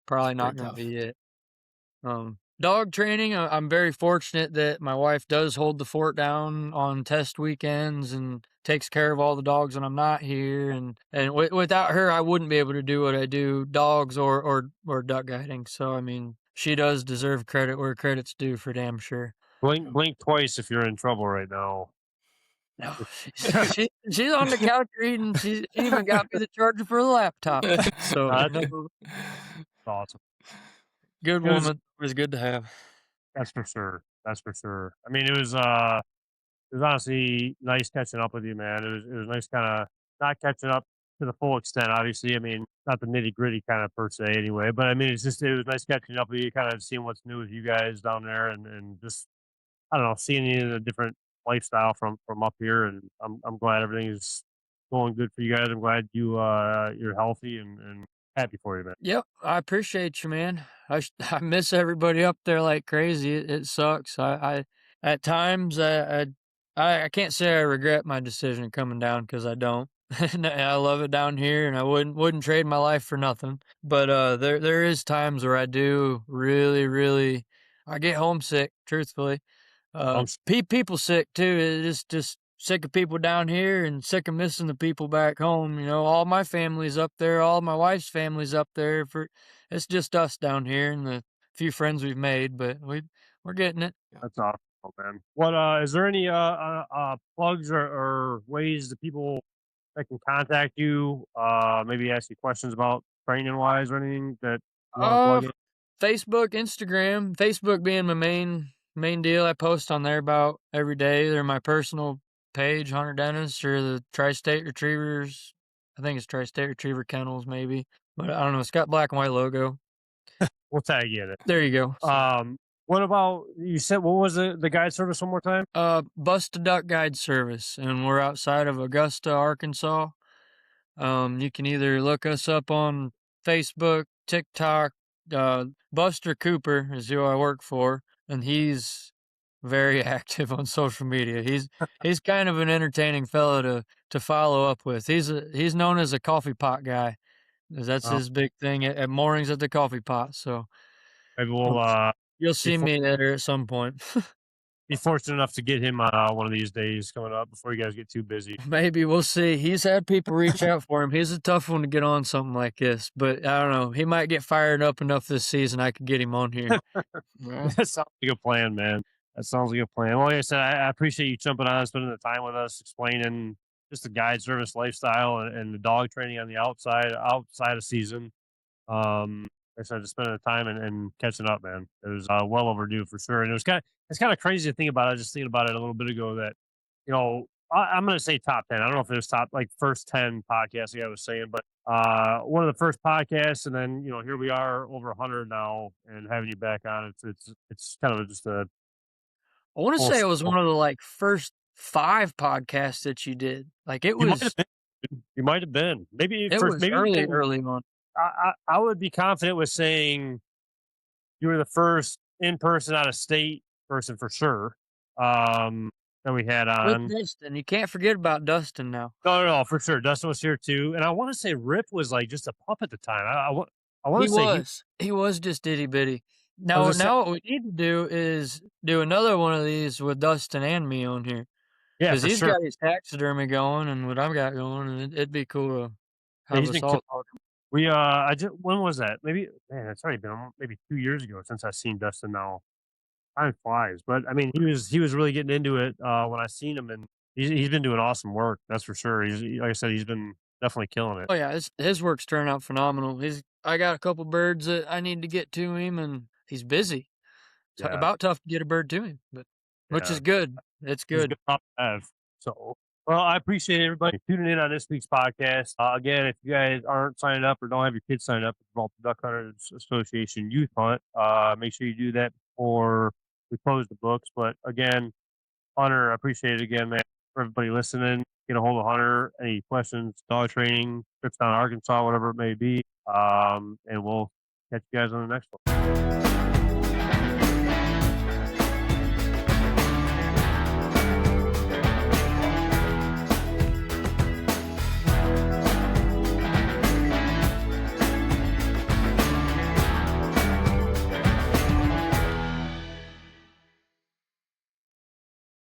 probably not going to be it. Dog training, I'm very fortunate that my wife does hold the fort down on test weekends and takes care of all the dogs when I'm not here. And without her, I wouldn't be able to do what I do, dogs or duck guiding. So, I mean, she does deserve credit where credit's due for damn sure. Blink twice if you're in trouble right now. No, she's on the couch reading. She even got me the charger for the laptop. So, awesome. Good woman. It was good to have. That's for sure. That's for sure. I mean, it was honestly nice catching up with you, man. It was nice kind of not catching up to the full extent, obviously. I mean, not the nitty gritty kind of per se anyway, but I mean, it was nice catching up with you, kind of seeing what's new with you guys down there and just, I don't know, seeing you in a different lifestyle from up here. And I'm glad everything is going good for you guys. I'm glad you're healthy and happy for you, man. Yep, I appreciate you, man. I miss everybody up there like crazy. It sucks. I at times I can't say I regret my decision coming down, because I don't. I love it down here, and I wouldn't trade my life for nothing. But there is times where I do really I get homesick, truthfully. People sick too. It's just sick of people down here and sick of missing the people back home. All my family's up there, all my wife's family's up there. It's just us down here and the few friends we've made, but we're getting it. That's awesome, man. What is there any plugs or ways that people that can contact you? Maybe ask you questions about training wise or anything that you want to plug in? Facebook, Instagram. Facebook being my main deal. I post on there about every day. They're my personal page, Hunter Dennis, or the Tri-State Retrievers. I think it's Tri-State Retriever Kennels, maybe, but I don't know. It's got black and white logo. We'll tag you in it. There you go. What about, you said, what was the guide service one more time? Bust a Duck Guide Service, and we're outside of Augusta, Arkansas. You can either look us up on Facebook, TikTok. Buster Cooper is who I work for, and he's very active on social media. He's kind of an entertaining fellow to follow up with. He's known as a coffee pot guy. That's his big thing at mornings at the coffee pot. So maybe we'll you'll see me there at some point. be fortunate enough to get him on one of these days coming up before you guys get too busy. Maybe, we'll see. He's had people reach out for him. He's a tough one to get on something like this, but I don't know. He might get fired up enough this season I could get him on here. That sounds like a plan, man. That sounds like a plan. Well, like I said, I appreciate you jumping on, spending the time with us, explaining just the guide service lifestyle and the dog training on the outside of season. Like I said, just spending the time and catching up, man. It was well overdue for sure. And it's kind of crazy to think about. I was just thinking about it a little bit ago that, I'm going to say top 10. I don't know if it was top, like first 10 podcasts, like I was saying, but one of the first podcasts. And then, here we are over 100 now and having you back on. It's kind of just I want to say it was one of the first 5 podcasts that you did. It was. You might have been. Maybe it was early on. I would be confident with saying you were the first in-person out-of-state person for sure that we had on. With Dustin. You can't forget about Dustin now. No, for sure. Dustin was here too. And I want to say Rip was just a pup at the time. I want to say he was just itty-bitty. Now what we need to do is do another one of these with Dustin and me on here. Yeah, because he's got his taxidermy going and what I've got going, and it'd be cool to have us all talking. When was that? Maybe, man, it's already been maybe 2 years ago since I've seen Dustin now. Time flies, but I mean, he was really getting into it when I seen him, and he's been doing awesome work. That's for sure. Like I said, he's been definitely killing it. Oh yeah, his work's turned out phenomenal. I got a couple birds that I need to get to him, and he's busy. It's about tough to get a bird to him, but which is good. It's good. It's good to have. So, well, I appreciate everybody tuning in on this week's podcast. Again, if you guys aren't signed up or don't have your kids signed up with the Gibraltar Duck Hunters Association Youth Hunt, make sure you do that before we close the books. But again, Hunter, I appreciate it again, man. For everybody listening, get a hold of Hunter. Any questions, dog training, trips down to Arkansas, whatever it may be. And we'll catch you guys on the next one.